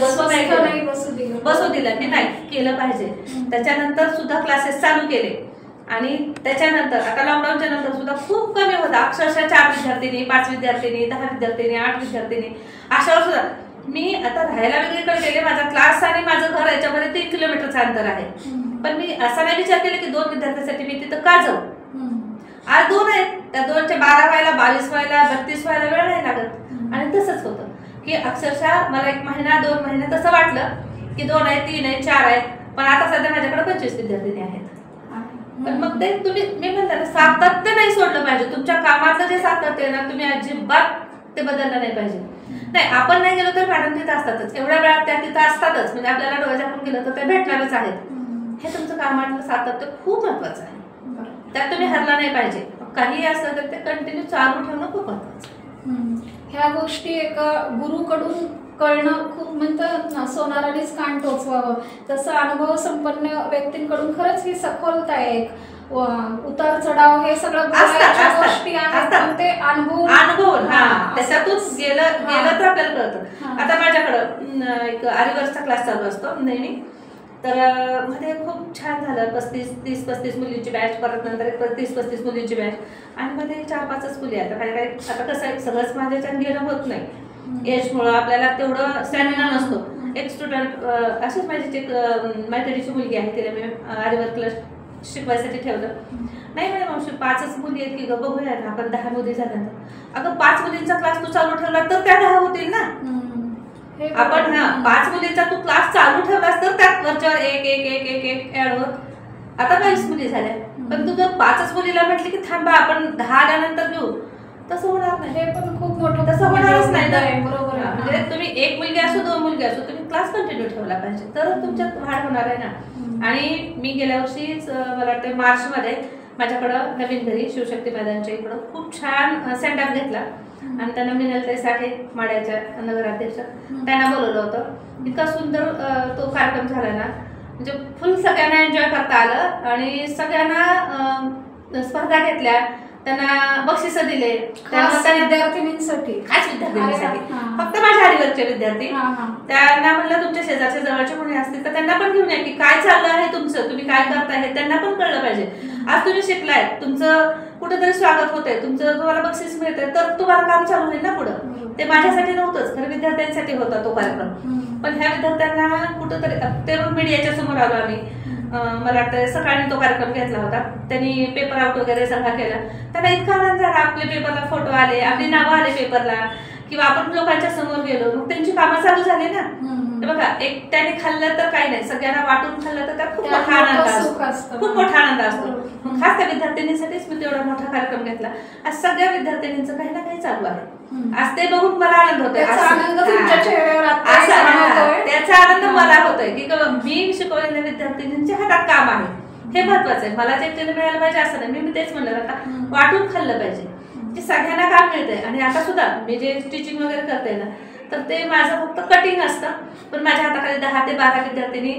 बसू दिलं की नाही, केलं पाहिजे. त्याच्यानंतर सुद्धा क्लासेस चालू केले. आणि त्याच्यानंतर आता लॉकडाऊनच्या नंतर सुद्धा खूप कमी होता. अक्षरशः 4 विद्यार्थिनी, 5 विद्यार्थिनी, 10 विद्यार्थिनी, 8 विद्यार्थिनी, अशावर सुद्धा. मी आता राहायला वेगळीकडे गेले. माझा क्लास आणि माझं घर याच्यामध्ये 3 किलोमीटरचं अंतर आहे. पण मी असा नाही विचार केला की 2 विद्यार्थ्यांसाठी मी तिथं का जाऊ. आज 2 आहेत, त्या 2च्या 12 व्हायला, 22 व्हायला, 32 व्हायला वेळ नाही लागत. आणि तसंच होतं की अक्षरशः मला 1 महिना 2 महिने तसं वाटलं की 2 आहेत, 3 आहेत, 4 आहेत. पण आता सध्या माझ्याकडे 25 विद्यार्थिनी आहेत. पण मग ते तुम्ही, मी म्हणते ना, सातत्य नाही सोडलं पाहिजे. तुमच्या कामातलं जे सातत्य आहे ना, तुम्ही अजिबात ते बदललं नाही पाहिजे. नाही, आपण नाही गेलो तर मॅडम तिथं असतातच, एवढ्या वेळात त्या तिथं असतातच. म्हणजे आपल्याला डोळे झाकून गेलं तर ते भेटणारच आहेत. हे तुमचं कामातलं सातत्य खूप महत्वाचं आहे. त्यात तुम्ही हरला नाही पाहिजे. काही असलं तर ते कंटिन्यू चालू ठेवणं खूप महत्वाचं. ह्या गोष्टी एका गुरुकडून कळणं खूप, म्हणतात ना, सोनारानेच कान टोचवावं. तसं अनुभव संपन्न व्यक्तींकडून खरंच ही सखोलता आहे. उतार चढाव हे सगळं गोष्टी आहेत, पण ते अनुभव त्याच्यातून गेलं तर आपल्याला कळतं. आता माझ्याकडं एक आरीवर्कचा क्लास चालू असतो नेहमी. तर मध्ये खूप छान झालं. 30-35 मुलींची बॅच, परत नंतर 30-35 मुलींची बॅच, आणि मध्ये 4-5च मुली. आता कसं आहे, सगळंच माझ्याच्यात घेणं होत नाही. एजमुळं आपल्याला तेवढं स्टॅमिना नसतो. एक स्टुडंट अशीच माझी एक मैत्रिणीची मुलगी आहे, तिला मी आरीवर्कला शिकवायसाठी ठेवलं. नाही म्हणे मावशी 5च मुली आहेत की ग, बघूया ना आपण 10 मुली झाल्यानंतर. अगं 5 मुलींचा क्लास तू चालू ठेवला तर त्या 10 होतील ना. आपण 5 मुलींचा तू क्लास चालू ठेवलास तर त्यात वरच्यावर एक ऍड होत. आता 22 मुली झाल्या. पण तू जर 5च मुलीला म्हटली की थांबा आपण 10 आल्यानंतर घेऊ, तसं होणार नाही. हे पण खूप मोठं, तसं होणारच नाही. बरोबर. म्हणजे तुम्ही 1 मुलगी असो 2 मुलगी असो, तुम्ही क्लास कंटिन्यू ठेवला पाहिजे, तरच तुमच्यात वाढ होणार आहे ना. आणि मी गेल्या वर्षीच मला वाटतं मार्चमध्ये माझ्याकडं नवीन घरी शिवशक्ती मैदानच्या इकडं खूप छान सेंड अप घेतला. आणि त्यांना मिनलताई साठे माड्याच्या नगराध्यक्ष त्यांना बोलवलं होतं. इतका सुंदर तो कार्यक्रम झाला ना, म्हणजे फुल सगळ्यांना एन्जॉय करता आलं आणि सगळ्यांना स्पर्धा घेतल्या, त्यांना बक्षिसं दिले. विद्यार्थिनींसाठी खास विद्यार्थिनींसाठी, फक्त माझ्या हरिवर्गचे विद्यार्थी. त्यांना म्हणलं तुमच्या शेजारच्या जवळचे कोणी असतील तर त्यांना पण घेऊन या की काय चाललं आहे तुमचं, तुम्ही काय करताय हे त्यांना पण कळलं पाहिजे. आज तुम्ही शिकलाय, तुमचं कुठेतरी स्वागत होतंय, तुमचं तुम्हाला बक्षीस मिळतंय, तर तुम्हाला काम चालू होईल ना पुढं. ते माझ्यासाठी नव्हतंच, खरं विद्यार्थ्यांसाठी होता तो कार्यक्रम. पण ह्या विद्यार्थ्यांना कुठंतरी तरुण मीडियाच्या समोर आलो आम्ही. मला वाटतं सकाळी तो कार्यक्रम घेतला होता, त्यांनी पेपर आउट वगैरे सगळा केला. त्यांना इतका आनंद झाला, आपले पेपरला फोटो आले, आपली नावं आले पेपरला, किंवा आपण लोकांच्या समोर गेलो, मग त्यांची कामं चालू झाली ना. बघा, एकट्याने खाल्लं तर काही नाही, सगळ्यांना वाटून खाल्लं तर त्यात खूप मोठा आनंद असतो, खूप मोठा आनंद असतो. खास त्या विद्यार्थिनीसाठीच मी तेवढा मोठा कार्यक्रम घेतला. आज सगळ्या विद्यार्थिनींचं काही ना काही चालू आहे. आज ते बघून मला आनंद होतोय, त्याचा आनंद मला होतोय की मी शिकवलेल्या विद्यार्थिनींच्या हातात काम आहे, हे महत्वाचं आहे. मला जे मिळालं पाहिजे असं नाही, मी तेच म्हणलं, आता वाटून खाल्लं पाहिजे, की सगळ्यांना काम मिळतंय. आणि आता सुद्धा मी जे टीचिंग वगैरे करते ना, तर ते माझं फक्त कटिंग असतं, पण माझ्या हाताखाली 10 ते 12 विद्यार्थिनी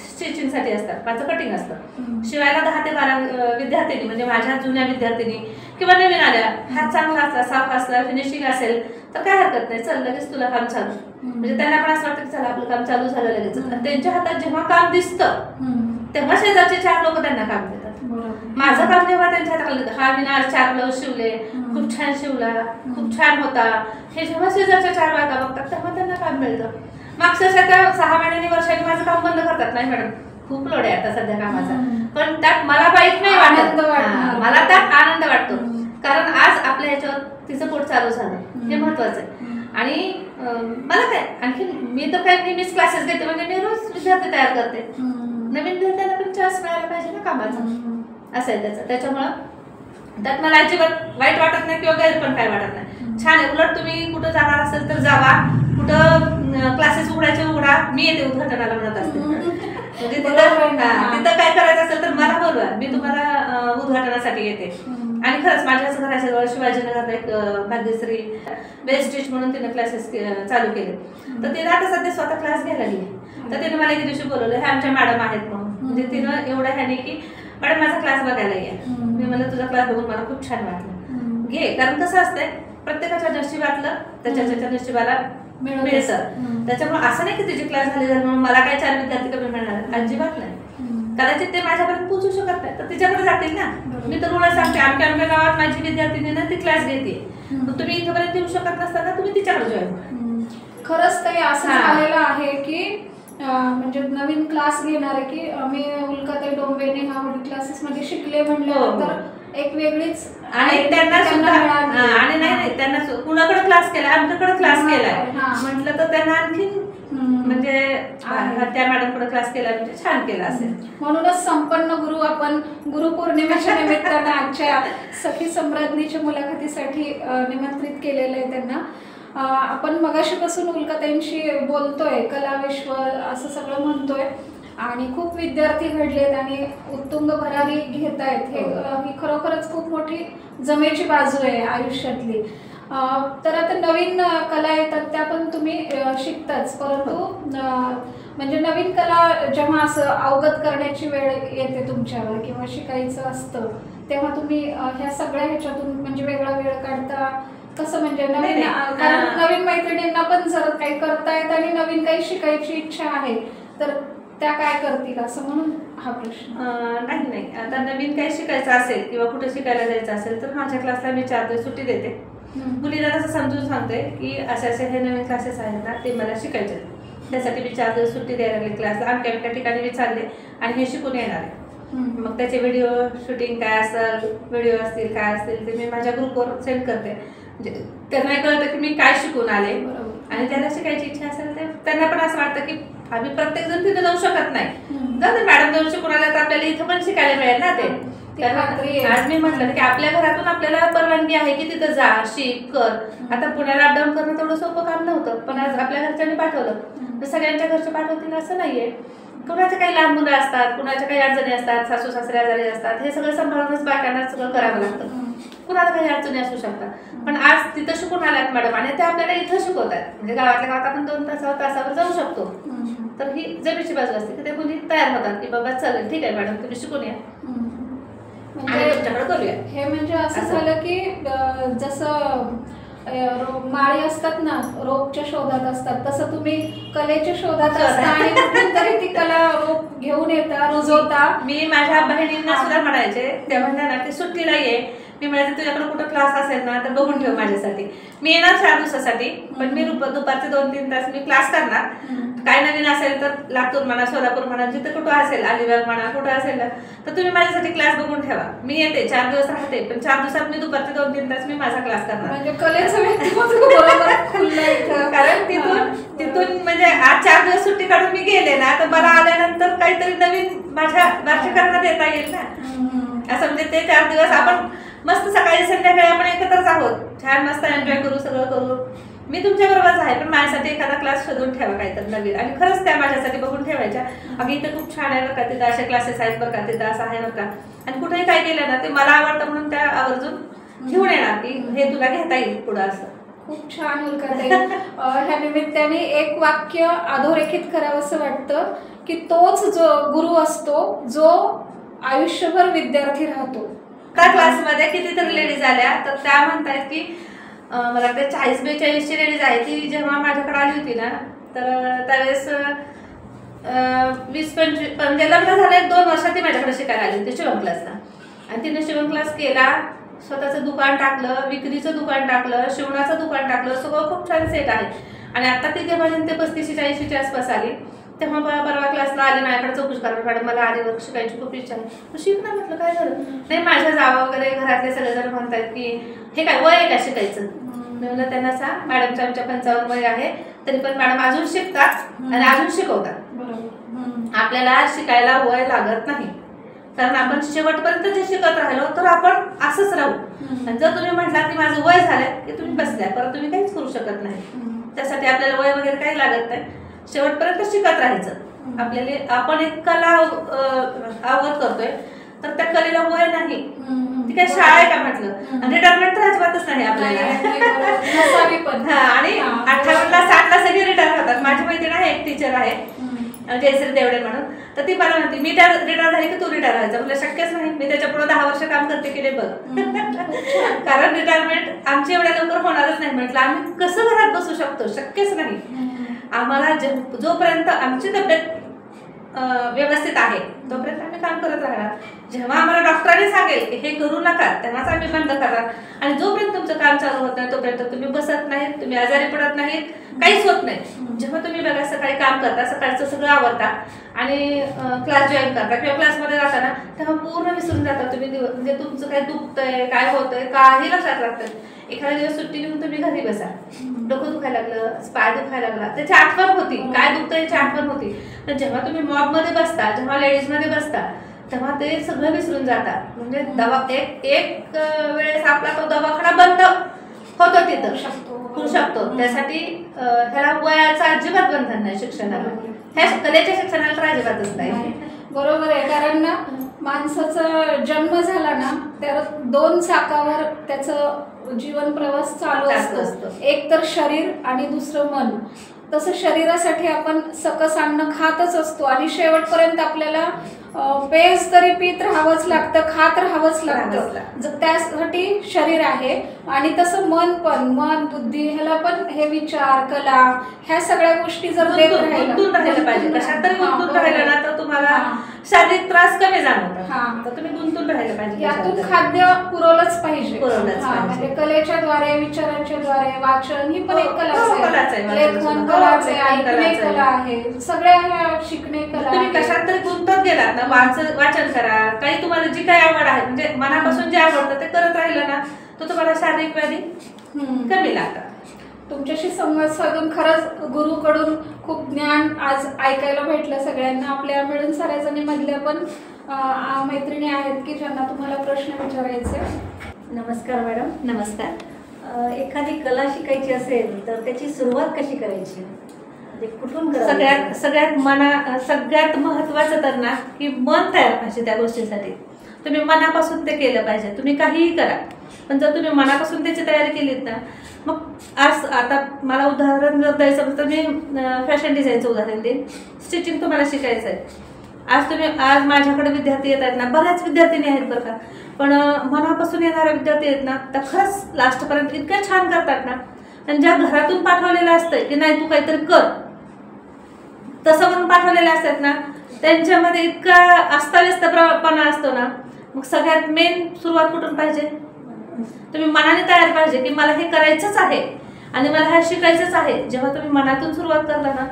स्टिचिंगसाठी असतात, माझं कटिंग असतं. शिवायला 10 ते 12 विद्यार्थिनी, म्हणजे माझ्या जुन्या विद्यार्थिनी किंवा नवीन आल्या, हात चांगला असला, साफ असला, फिनिशिंग असेल तर काय हरकत नाही, चल लगेच तुला काम चालू. म्हणजे त्यांना पण असं वाटतं की चला आपलं काम चालू झालं लगेच. आणि त्यांच्या हातात जेव्हा काम दिसतं तेव्हा शेजारचे 4 लोक त्यांना काम देतात. माझं काम जेव्हा त्यांच्या हाताखाली, हा मी आज 4 ब्लाऊज शिवले, खूप छान शिवला, खूप छान होता, हे जेव्हा शेजारच्या 4 बायका बघतात तेव्हा त्यांना काम मिळतं. मागच्या 6 महिन्यांनी वर्षांनी माझं काम बंद करतात, नाही मॅडम खूप लोड आहे आता सध्या कामाचा, पण त्यात मला वाईट नाही वाटत, मला त्यात आनंद वाटतो. कारण आज आपल्या ह्याच्यावर तिचं पोट चालू झालं, हे महत्वाचं आहे. आणि मला काय आणखी, मी तर काय नेहमीच क्लासेस घेते, म्हणजे मी रोज विद्यार्थी तयार करते. नवीन विद्यार्थ्यांना पण चान्स मिळायला पाहिजे ना कामाचा, असं आहे त्याचं. त्याच्यामुळं त्यात मला अजिबात वाईट वाटत नाही किंवा गैर पण काय वाटत नाही, छान आहे. उलट तुम्ही कुठं जाणार असेल तर जावा, कुठं क्लासेस उघडायचे उघडा, मी येते उद्घाटनाला म्हणत असते. म्हणजे तिथं काय करायचं असेल तर मला बोलवा, मी तुम्हाला उद्घाटनासाठी येते. आणि खरंच माझ्याच घराच्या जवळ शिवाजीनगरला एक भाग्यश्री बेस्ट टीच म्हणून तिने क्लासेस चालू केले, तर तिने आता सध्या स्वतः क्लास घ्यायला गेली. तर तिने मला एक दिवशी बोलवलं, हे आमच्या मॅडम आहेत म्हणून. म्हणजे तिनं एवढं ह्याने की मॅडम माझा क्लास बघायला या. मी म्हणलं तुझा क्लास बघून मला खूप छान वाटलं, घे. कारण कसं असतंय, प्रत्येकाच्या नशिबातलं त्याच्या नशिबाला मिळतं. त्याच्यामुळे असं नाही की तुझी क्लास झाली म्हणून मला काय 4 विद्यार्थी कमी मिळणार, अजिबात नाही. कदाचित ते माझ्यापर्यंत पोहोचू शकत नाही तर तिच्याकडे जातील ना. मी तर मुलं सांगते, आमच्या गावात माझी विद्यार्थिनी ना ती क्लास घेते, तुम्ही इथपर्यंत येऊ शकत नसताना तुम्ही तिच्याकडे जॉईन. खरंच काही असं झालेलं आहे की म्हणजे नवीन क्लास घेणारे की मी उल्काताई डोंबेने हा क्लासेस मध्ये शिकले म्हटल्यानंतर एक वेगळीच, आणि त्यांना सुद्धा आणि नाही त्यांना कुणाकडे क्लास केला, आमच्याकडे क्लास केलाय म्हटलं तर त्यांना आणखी म्हणजे त्या मॅडमकडे क्लास केला म्हणजे छान केला असेल. म्हणूनच संपन्न गुरु आपण गुरुपौर्णिमेच्या निमित्तानं आजच्या सखी सम्राज्ञीच्या मुलाखतीसाठी निमंत्रित केलेलं आहे त्यांना. आपण मगाशीपासून उल्काताईंशी बोलतोय, कलाविश्व असं सगळं म्हणतोय आणि खूप विद्यार्थी घडलेत आणि उत्तुंग भरारी घेत आहेत. ही खरोखरच खूप मोठी जमेची बाजू आहे आयुष्यातली. तर आता नवीन कला येतात त्या पण तुम्ही शिकताच, परंतु म्हणजे नवीन कला जेव्हा असं अवगत करण्याची वेळ येते तुमच्यावर किंवा शिकायचं असतं तेव्हा तुम्ही ह्या सगळ्या ह्याच्यातून म्हणजे वेगळा वेळ काढता कसं? म्हणजे नवीन, कारण नवीन मैत्रिणींना पण जर काही करतायत आणि नवीन काही शिकायची इच्छा आहे तर त्या काय करतील असं म्हणून हा प्रश्न. नाही, आता नवीन काही शिकायचं असेल किंवा कुठे शिकायला जायचं असेल तर माझ्या क्लासला मी 4 दिवस सुट्टी देते. मुलीला असं समजून सांगते की असे हे नवीन क्लासेस आहेत ना ते मला शिकायचे, त्यासाठी मी 4 दिवस सुट्टी द्यायला लागले क्लासला. आमच्या ठिकाणी मी चालले आणि हे शिकून येणार आहे. मग त्याचे व्हिडिओ शूटिंग काय असेल, व्हिडिओ असतील काय असतील ते मी माझ्या ग्रुपवर सेंड करते. म्हणजे त्यांना कळतं की मी काय शिकून आले आणि त्यांना शिकायची इच्छा असेल तर त्यांना पण असं वाटतं की आम्ही प्रत्येक जण तिथे जाऊ शकत नाही, जाऊ दे मॅडम जाऊन शिकून आल्या तर आपल्याला इथं पण शिकायला मिळेल ना. ते आज मी म्हटलं की आपल्या घरातून आपल्याला परवानगी आहे की तिथं जा, शिक, कर. आता पुण्याला अपडाऊन करणं तेवढं सोपं काम नव्हतं, पण आज आपल्या घरच्यांनी पाठवलं तर सगळ्यांच्या घरचे पाठवतील असं नाहीये. कुणाचे काही लहान मुलं असतात, कुणाच्या काही अडचणी असतात, सासू सासरे आजारी असतात, हे सगळं सांभाळूनच बायकांना सगळं करावं लागतं. कुणाला काही अडचणी असू शकतात. पण आज तिथं शिकून आल्यात मॅडम आणि ते आपल्याला इथं शिकवतात. म्हणजे गावातल्या गावात आपण 2 तासावर जाऊ शकतो. तर ही जमेची बाजू असते की ते मुली तयार होतात की बाबा चल ठीक आहे मॅडम तुम्ही शिकून या म्हणजे तुमच्याकडे करूया. हे म्हणजे असं झालं की जसं माळी असतात ना रोपच्या शोधात असतात, तसं तुम्ही कलेच्या शोधात असता आणि कुठून तरी ती कला रोप घेऊन येता, रुजवता. मी माझ्या बहिणींना सुद्धा म्हणायचे, त्या म्हणल्या ना की सुट्टीला ये, मी म्हणायचे तुझ्याकडे कुठं क्लास असेल ना तर बघून ठेव माझ्यासाठी. मी येणार 4 दिवसासाठी, पण मी दुपारचे 2-3 तास मी क्लास करणार. काय नवीन असेल तर लातूर म्हणा, सोलापूर म्हणा, जिथे कुठं असेल, अलिबाग म्हणा, कुठं असेल ना तर तुम्ही माझ्यासाठी क्लास बघून ठेवा. मी येते 4 दिवस राहते, पण 4 दिवसात मी दुपारचे 2-3 तास मी माझा क्लास करणार. म्हणजे कलेचं व्यक्तिमत्व बरोबर खुललंय इथं. कारण तिथून म्हणजे आज 4 दिवस सुट्टी काढून मी गेले ना तर मला आल्यानंतर काहीतरी नवीन माझ्या वार्षिकांना देता येईल ना. असं म्हणजे ते 4 दिवस आपण मस्त सकाळी संध्याकाळी आपण एकत्रच आहोत, छान मस्त एन्जॉय करू, सगळं करू. मी तुमच्या बरोबरच आहे, पण माझ्यासाठी एखादा क्लास शोधून ठेवा काहीतरी नवीन. आणि खरंच त्या माझ्यासाठी बघून ठेवायच्या. अगं इथं खूप छान आहे बरं का, तिथं असे क्लासेस आहेत बरं का, तिथं असं आहे बरं का. आणि कुठेही काय केलं ना ते मला आवडतं म्हणून त्या आवर्जून घेऊन येणार की हे तुला घेता येईल पुढं. असं खूप छान उल्काताई. ह्या निमित्ताने एक वाक्य अधोरेखित करावंसं वाटतं की तोच जो गुरु असतो जो आयुष्यभर विद्यार्थी राहतो. त्या क्लासमध्ये कितीतरी लेडीज आल्या तर त्या म्हणतायत की मला वाटतं 40-42ची लेडीज आहे. ती जेव्हा माझ्याकडे आली होती ना तर त्यावेळेस 20-25 म्हणजे लग्न झालं 1-2 वर्षात ती माझ्याकडे शिकायला आली होती शिवण क्लासला. आणि तिने शिवण क्लास केला, स्वतःचं दुकान टाकलं, विक्रीचं दुकान टाकलं, शिवणाचं दुकान टाकलं, सगळं खूप छान सेट आहे. आणि आता ती जेव्हा ते 35-40च्या आसपास आली तेव्हा परवा क्लासला आले, माझ्याकडे चौकशी करा मॅडम मला आधी वर्क शिकायची खूप इच्छा आहे. तू शिक ना. म्हटलं काय झालं. नाही माझ्या जावा वगैरे घरातले सगळेजण म्हणतात की हे काय वय आहे का शिकायचं. मी म्हणलं त्यांना सांग मॅडमचं आमच्या 55 वय आहे, तरी पण मॅडम अजून शिकतात आणि अजून शिकवतात. आपल्याला शिकायला वय लागत नाही, कारण आपण शेवटपर्यंत जे शिकत राहिलो तर आपण असंच राहू. आणि जर तुम्ही म्हटलात की माझं वय झालंय की तुम्ही बसल्या परत तुम्ही काहीच करू शकत नाही. त्यासाठी आपल्याला वय वगैरे काही लागत नाही, शेवटपर्यंत शिकत राहायचं. आपल्याला आपण एक कला अवगत करतोय तर त्या कलेला वय नाही. ती काय शाळा आहे का म्हटलं. आणि रिटायरमेंट तर अजिबातच नाही आपल्याला. आणि 58ला 60ला सगळे रिटायर होतात. माझी मैत्रीण आहे एक टीचर आहे जयश्री देवडे म्हणून, तर ती मला म्हणते मी त्या रिटायर झाली की तू रिटायर व्हायचं. म्हणजे शक्यच नाही, मी त्याच्या पुढे 10 वर्ष काम करते केले बघ. कारण रिटायरमेंट आमची एवढ्या लवकर होणारच नाही. म्हटलं आम्ही कसं घरात बसू शकतो, शक्यच नाही. आम्हाला जोपर्यंत आमची तब्येत व्यवस्थित आहे तोपर्यंत आम्ही काम करत राहणार. जेव्हा आम्हाला डॉक्टरांनी सांगेल की हे करू नका तेव्हाच आम्ही बंद करणार. आणि जोपर्यंत तुमचं काम चालू होत नाही तोपर्यंत तुम्ही बसत नाहीत, तुम्ही आजारी पडत नाहीत, काहीच होत नाही. जेव्हा तुम्ही बघा सकाळी काम करता, सकाळचं सगळं आवडता आणि क्लास जॉईन करता किंवा क्लासमध्ये जाता ना तेव्हा पूर्ण विसरून जाता तुम्ही. म्हणजे तुमचं काय दुखतंय, काय होतंय, काही लक्षात राहतं. एखाद्या दिवस सुट्टी घेऊन तुम्ही घरी बसा, डोकं दुखायला लागलं, पाय दुखायला लागला, त्याची आठवण होती, काय दुखतं याची आठवण होती. पण जेव्हा तुम्ही मॉबमध्ये बसता, जेव्हा लेडीजमध्ये बसता तेव्हा ते सगळं विसरून जातात. म्हणजे एक वेळेस आपला तो दवाखाना बंद होतो तिथं होऊ शकतो. त्यासाठी ह्याला वयाचं अजिबात बंधन नाही शिक्षणाला. ह्या कलेच्या शिक्षणाला तर अजिबातच नाही. बरोबर आहे. कारण ना माणसाचा जन्म झाला ना तर 2 चाकावर त्याचं जीवन प्रवास चालू असतो. एक तर शरीर आणि दुसरं मन. तसं शरीरासाठी आपण सकस अन्न खातच असतो आणि शेवटपर्यंत आपल्याला पेज तरी पीत राहावंच लागतं, खात राहावंच लागतं. त्यासाठी शरीर आहे. आणि तसं मन पण, मन बुद्धी ह्याला पण हे विचार कला ह्या सगळ्या गोष्टी जर देत राहिलं पाहिजे. कशात तरी गुंतून राहिलं ना तर तुम्हाला शारीरिक त्रास कमी जाणवतात. तर तुम्ही गुंतून राहिलं पाहिजे. यातून खाद्य पुरवलंच पाहिजे. म्हणजे कलेच्या द्वारे, विचारांच्या द्वारे, वाचन ही पण एक कला आहे, लेखन कलाच आहे, ऐकणे कला आहे, सगळ्या ह्या शिकणे कला. तुम्ही कशात तरी गुंतत गेलात ना, वाचन करा, काही तुम्हाला जी काही आवड आहे म्हणजे मनापासून जे आवडतं ते करत राहिलं ना तर तुम्हाला शारीरिक व्याधी कमी लागतात. तुमच्याशी संवाद साधून खरंच गुरुकडून खूप ज्ञान आज ऐकायला भेटलं सगळ्यांना. आपल्या मिळून सरायजणी मधल्या पण मैत्रिणी आहेत की ज्यांना तुम्हाला प्रश्न विचारायचे. नमस्कार मॅडम. नमस्कार. एखादी कला शिकायची असेल तर त्याची सुरुवात कशी करायची? म्हणजे कुठून करावं? सगळ्यात महत्वाचं तर ना की मन तयार पाहिजे त्या गोष्टीसाठी. तुम्ही मनापासून ते केलं पाहिजे. तुम्ही काहीही करा, पण जर तुम्ही मनापासून त्याची तयारी केलीत ना, मग आज आता मला उदाहरण जर द्यायचं तर मी फॅशन डिझाईनचं उदाहरण देईन. स्टिचिंग तुम्हाला शिकायचं आहे. आज माझ्याकडे विद्यार्थी येत आहेत ना, बऱ्याच विद्यार्थिनी आहेत बरं का, पण मनापासून येणारे विद्यार्थी आहेत ना, तर खरंच लास्टपर्यंत इतक्या छान करतात ना. आणि ज्या घरातून पाठवलेलं असतंय की नाही तू काहीतरी कर, तसं म्हणून पाठवलेले असतात ना, त्यांच्यामध्ये इतका अस्ताव्यस्तपणा असतो ना. मग सगळ्यात मेन सुरुवात कुठून पाहिजे? तुम्ही मनाने तयार पाहिजे की मला हे करायचंच आहे आणि मला हे शिकायचंच आहे. जेव्हा तुम्ही मनातून सुरुवात करता ना,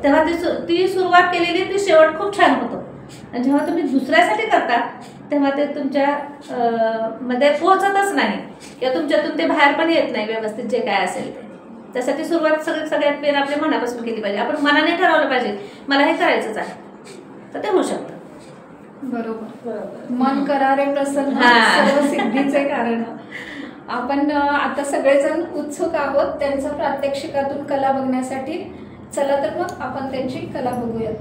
तेव्हा ती सुरुवात केलेली ती शेवट खूप छान होतो. आणि जेव्हा तुम्ही दुसऱ्यासाठी करता तेव्हा ते तुमच्या मध्ये पोहोचतच नाही किंवा तुमच्यातून ते बाहेर पण येत नाही व्यवस्थित जे काय असेल ते. त्यासाठी सुरुवात सगळ्यात मेन आपल्या मनापासून केली पाहिजे. आपण मनाने ठरवलं पाहिजे मला हे करायचंच आहे, तर ते होऊ शकतं. बरोबर. मन करारे प्रसन्न सर्व सिद्धीचे कारण. आपण आता सगळेजण उत्सुक आहोत त्यांचं प्रात्यक्षिकातून कला बघण्यासाठी. चला तर मग आपण त्यांची कला बघूयात.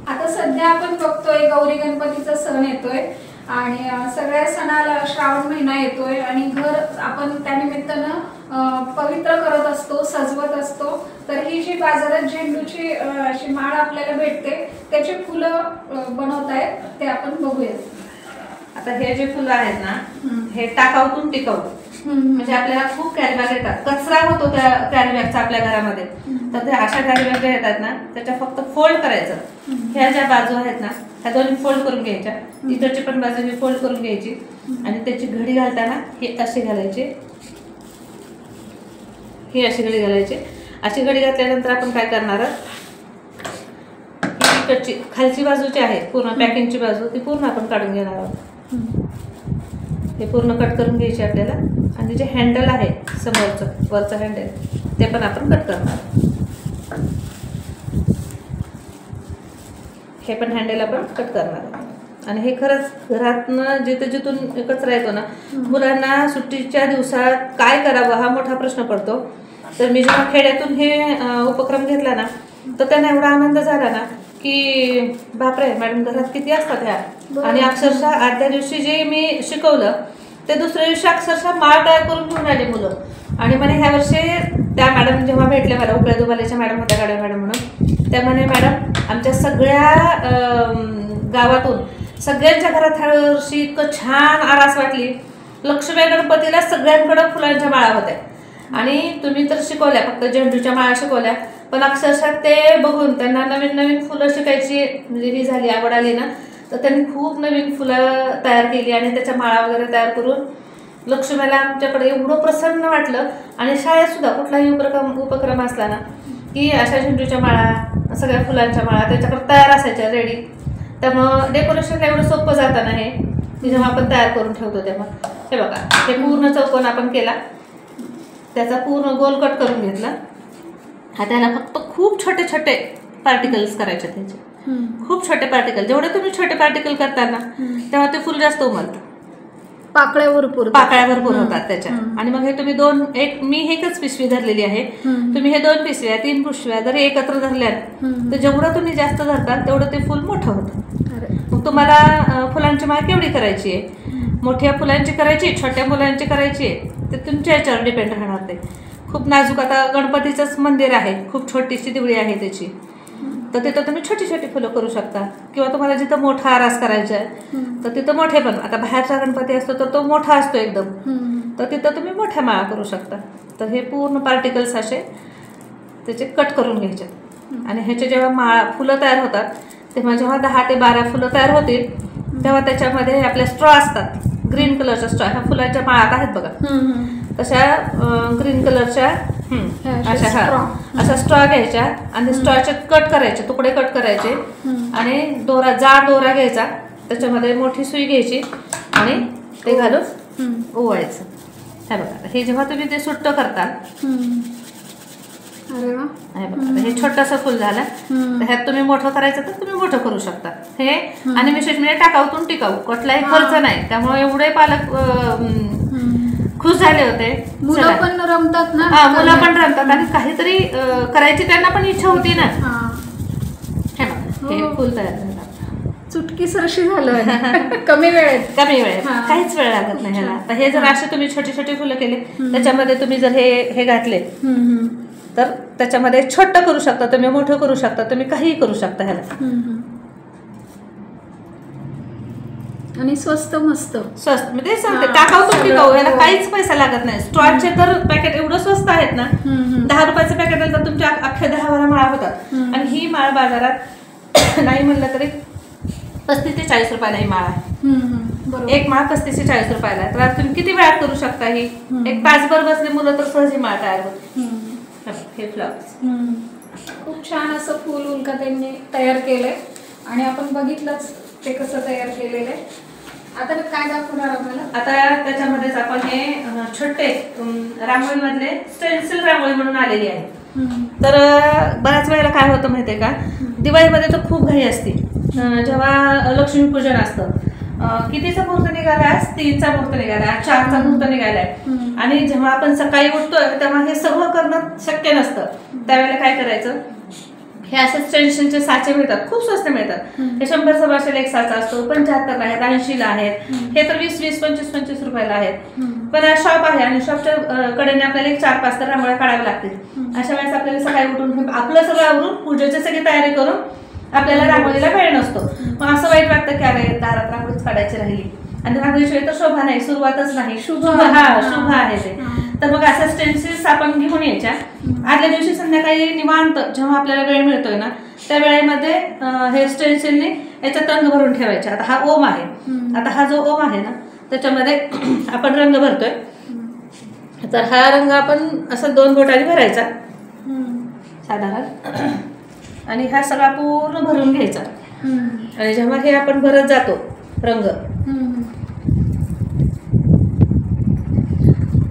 आता सध्या आपण बघतोय गौरी गणपतीचा सण येतोय आणि सगळ्या सणाला श्रावण महिना येतोय आणि घर आपण त्यानिमित्तानं पवित्र करत असतो, सजवत असतो. तर ही जी बाजारात झेंडूची अशी माळ आपल्याला भेटते त्याची फुलं बनवतायत ते आपण बघूयात. आता हे जे फुलं आहेत ना, हे टाकाऊतून टिकाऊ. म्हणजे आपल्याला खूप कॅरीबॅग येतात, कचरा होतो त्या कॅरीबॅगचा आपल्या घरामध्ये. तर ते अशा कॅरीबॅग ज्या येतात ना, त्याच्या फक्त फोल्ड करायचं. ह्या ज्या बाजू आहेत ना, ह्या दोन्ही फोल्ड करून घ्यायच्या. इकडची पण बाजू ही फोल्ड करून घ्यायची आणि त्याची घडी घालताना ही अशी घालायची, ही अशी घडी घालायची. अशी घडी घातल्यानंतर आपण काय करणार, ही इकडची खालची बाजू जी आहे पूर्ण पॅकिंगची बाजू ती पूर्ण आपण काढून घेणार आहोत. हे पूर्ण कट करून घ्यायचे आपल्याला. आणि जे हँडल आहे समोरचं वरचं हँडल ते पण आपण कट करणार. हे पण हँडल आपण कट करणार. आणि हे खरंच घरातनं जिथून कचरा येतो ना, मुलांना सुट्टीच्या दिवसात काय करावं हा मोठा प्रश्न पडतो. तर मी जेव्हा खेड्यातून हे उपक्रम घेतला ना, तर त्यांना एवढा आनंद झाला ना की बापरे मॅडम घरात किती असतात ह्या. आणि अक्षरशः आदल्या दिवशी जे मी शिकवलं ते दुसऱ्या दिवशी अक्षरशः माळ तयार करून घेऊन आले मुलं. आणि म्हणे ह्या वर्षी त्या मॅडम जेव्हा भेटल्या मला, उपळ्या दुबालेच्या मॅडम होत्या, गाड्या मॅडम म्हणून, त्या म्हणे मॅडम आमच्या सगळ्या गावातून सगळ्यांच्या घरात ह्या वर्षी इतकं छान आरास वाटली. लक्ष्मी गणपतीला सगळ्यांकडं फुलांच्या माळा होत्या आणि तुम्ही तर शिकवल्या फक्त झेंडूच्या माळा शिकवल्या, पण अक्षरशः ते बघून त्यांना नवीन नवीन फुलं शिकायची म्हणजे ही झाली आवड आली ना, तर त्यांनी खूप नवीन फुलं तयार केली आणि त्याच्या माळा वगैरे तयार करून लक्ष्मीला आमच्याकडे एवढं प्रसन्न वाटलं. आणि शाळेत सुद्धा कुठलाही उपक्रम असला ना की अशा झेंडूच्या माळा सगळ्या फुलांच्या माळा त्याच्याकडे तयार असायच्या रेडी. त्यामुळं डेकोरेशनला एवढं सोपं जातं ना हे की जेव्हा आपण तयार करून ठेवतो तेव्हा. हे बघा हे पूर्ण चौकोन आपण केला, त्याचा पूर्ण गोल कट करून घेतला. हा त्याला फक्त खूप छोटे छोटे पार्टिकल्स करायचे त्याचे, खूप छोटे पार्टिकल. जेवढे तुम्ही छोटे पार्टिकल करता ना तेव्हा ते फुल जास्त उमलतं, पाकळ्या भरपूर होतात त्याच्या. आणि मग हे तुम्ही मी एकच पिशवी धरलेली आहे, तुम्ही हे 2 पिशव्या 3 पिशव्या जरी एकत्र धरल्यात तर जेवढं तुम्ही जास्त धरतात तेवढं ते फुल मोठं होतं. मग तुम्हाला फुलांची माळ केवढी करायची आहे, मोठ्या फुलांची करायची छोट्या फुलांची करायची ते तुमच्या याच्यावर डिपेंड राहणार. ते खूप नाजूक. आता गणपतीचंच मंदिर आहे, खूप छोटीशी दिवळी आहे त्याची, तर तिथं तुम्ही छोटी छोटी फुलं करू शकता. किंवा तुम्हाला जिथं मोठा आरास करायचा आहे तर तिथं मोठे पण. आता बाहेरचा गणपती असतो तर तो मोठा असतो एकदम, तर तिथं तुम्ही मोठ्या माळा करू शकता. तर हे पूर्ण पार्टिकल्स असे त्याचे कट करून घ्यायचे. आणि ह्याचे जेव्हा फुलं तयार होतात तेव्हा जेव्हा 10 ते 12 फुलं तयार होतील तेव्हा त्याच्यामध्ये आपल्या स्ट्रॉ असतात, ग्रीन कलरच्या स्ट्रॉ. ह्या फुलाच्या माळा आहेत बघा तशा ग्रीन कलरच्या अशा स्ट्रॉ घ्यायच्या आणि स्ट्रॉचे कट करायचे, तुकडे कट करायचे आणि जाड दोरा घ्यायचा, त्याच्यामध्ये मोठी सुई घ्यायची आणि ते घालून ओवाळायचं. हे बघा हे जेव्हा तुम्ही ते सुट्ट करता, हे छोटंसं फुल झालं. ह्यात तुम्ही मोठं करायचं तर तुम्ही मोठं करू शकता. हे आणि विशेष म्हणजे टाकाऊतून टिकाऊ, कुठलाही खर्च नाही. त्यामुळे एवढे पालक खुश झाले होते. मुलं चला. पण रमतात ना. हा, मुलं पण रमतात आणि काहीतरी करायची त्यांना पण इच्छा होती ना. हा. हे बघा, हे हो. फुल तयार झालं. चुटकी सरशी झालं कमी वेळेत. कमी वेळेत, हा. काहीच वेळ लागत नाही ह्याला. अच्छा. तर हे जर असे तुम्ही छोटे छोटे फुलं केले, त्याच्यामध्ये तुम्ही जर हे घातले तर त्याच्यामध्ये छोटं करू शकता तुम्ही, मोठं करू शकता तुम्ही, काहीही करू शकता ह्याला. आणि स्वस्त मस्त. स्वस्त म्हणजे सांगते, हा, टाकाऊ तो सगळं. टिकाऊ, याला हो. काहीच पैसा लागत नाही. स्टॉलचे तर पॅकेट एवढं स्वस्त आहेत ना, 10 रुपयाचं पॅकेट आलं तर तुमच्या अख्ख्या 10 माळा होतात. आणि ही माळ बाजारात नाही म्हणलं तरी 35 ते 40 रुपयाला ही माळ आहे. बरोबर. एक माळ 35 ते 40 रुपयाला आहे. तर तुम्ही किती वेळात करू शकता ही? एक तासभर बसले मुलं तर सहज ही माळ तयार होते. हे फ्लॉवर्स खूप छान असं फूल उल्काताईंनी तयार केलंय आणि आपण बघितलंच ते कसं तयार केलेलं आहे. आता मी काय दाखवणार आम्हाला? आता त्याच्यामध्येच आपण हे छोटे रांगोळी मधले स्टेन्सिल रांगोळी म्हणून आलेली आहे. तर बऱ्याच वेळेला काय होतं माहितीये का, दिवाळीमध्ये तर खूप घाई असते. जेव्हा लक्ष्मीपूजन असतं, कितीचा मुहूर्त निघालाय? 3चा मुहूर्त निघालाय, 4चा मुहूर्त निघालाय. आणि जेव्हा आपण सकाळी उठतोय तेव्हा हे सगळं करणं शक्य नसतं. त्यावेळेला काय करायचं, हे असे स्टेन्शनचे साचे मिळतात, खूप स्वस्त मिळतात. हे 100 सव्वाशेला एक साचा असतो, 75ला आहेत, 80ला आहेत. हे तर 20, 25 रुपयाला आहेत. पण शॉप आहे आणि शॉपच्या कडेने आपल्याला एक 4-5 तर रांगोळ्या काढाव्या लागतील. अशा वेळेस आपल्याला सकाळी उठून आपलं सगळं आवरून पूजेची सगळी तयारी करून आपल्याला रांगोळीला वेळ नसतो. मग असं वाईट वाटतं की अरे दारात रांगोळीच काढायची राहिली. आणि रांगोळीशिवाय तर शोभा नाही, सुरुवातच नाही. शुभ आहे ते. तर मग अशा स्टेन्सिल्स आपण घेऊन यायच्या. आदल्या दिवशी संध्याकाळी निवांत जेव्हा आपल्याला वेळ मिळतोय ना, त्या वेळेमध्ये हे स्टेन्सिलने याच्यात रंग भरून ठेवायचे. आता हा ओम आहे. आता हा जो ओम आहे ना, त्याच्यामध्ये आपण रंग भरतोय. तर हा रंग आपण असं 2 बोटांनी भरायचा साधारण, आणि हा सगळा पूर्ण भरून घ्यायचा. आणि जेव्हा हे आपण भरत जातो रंग,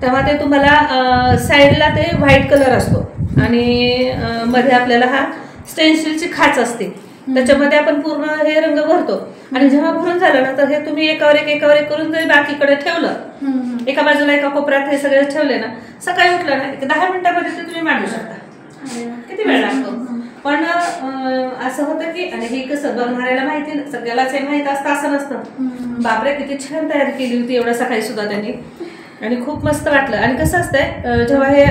तेव्हा ते तुम्हाला साईडला ते व्हाईट कलर असतो आणि मध्ये आपल्याला हा स्टेन्सिलची खाच असते. त्याच्यामध्ये आपण पूर्ण हे रंग भरतो. आणि जेव्हा भरून झालं ना, तर हे तुम्ही एकावर एक करून जरी बाकीकडे ठेवलं, एका बाजूला एका कोपऱ्यात हे सगळे ठेवले ना, सकाळी उठलं ना 10 मिनिटामध्ये ते तुम्ही मांडू शकता. किती वेळ लागतो? पण असं होतं की, आणि हे कसं बघणाऱ्याला माहिती, सगळ्यालाच हे माहित असतं असं नसतं. बापरे किती छान तयारी केली होती एवढ्या सकाळी सुद्धा त्यांनी, आणि खूप मस्त वाटलं. आणि कसं असतंय, जेव्हा हे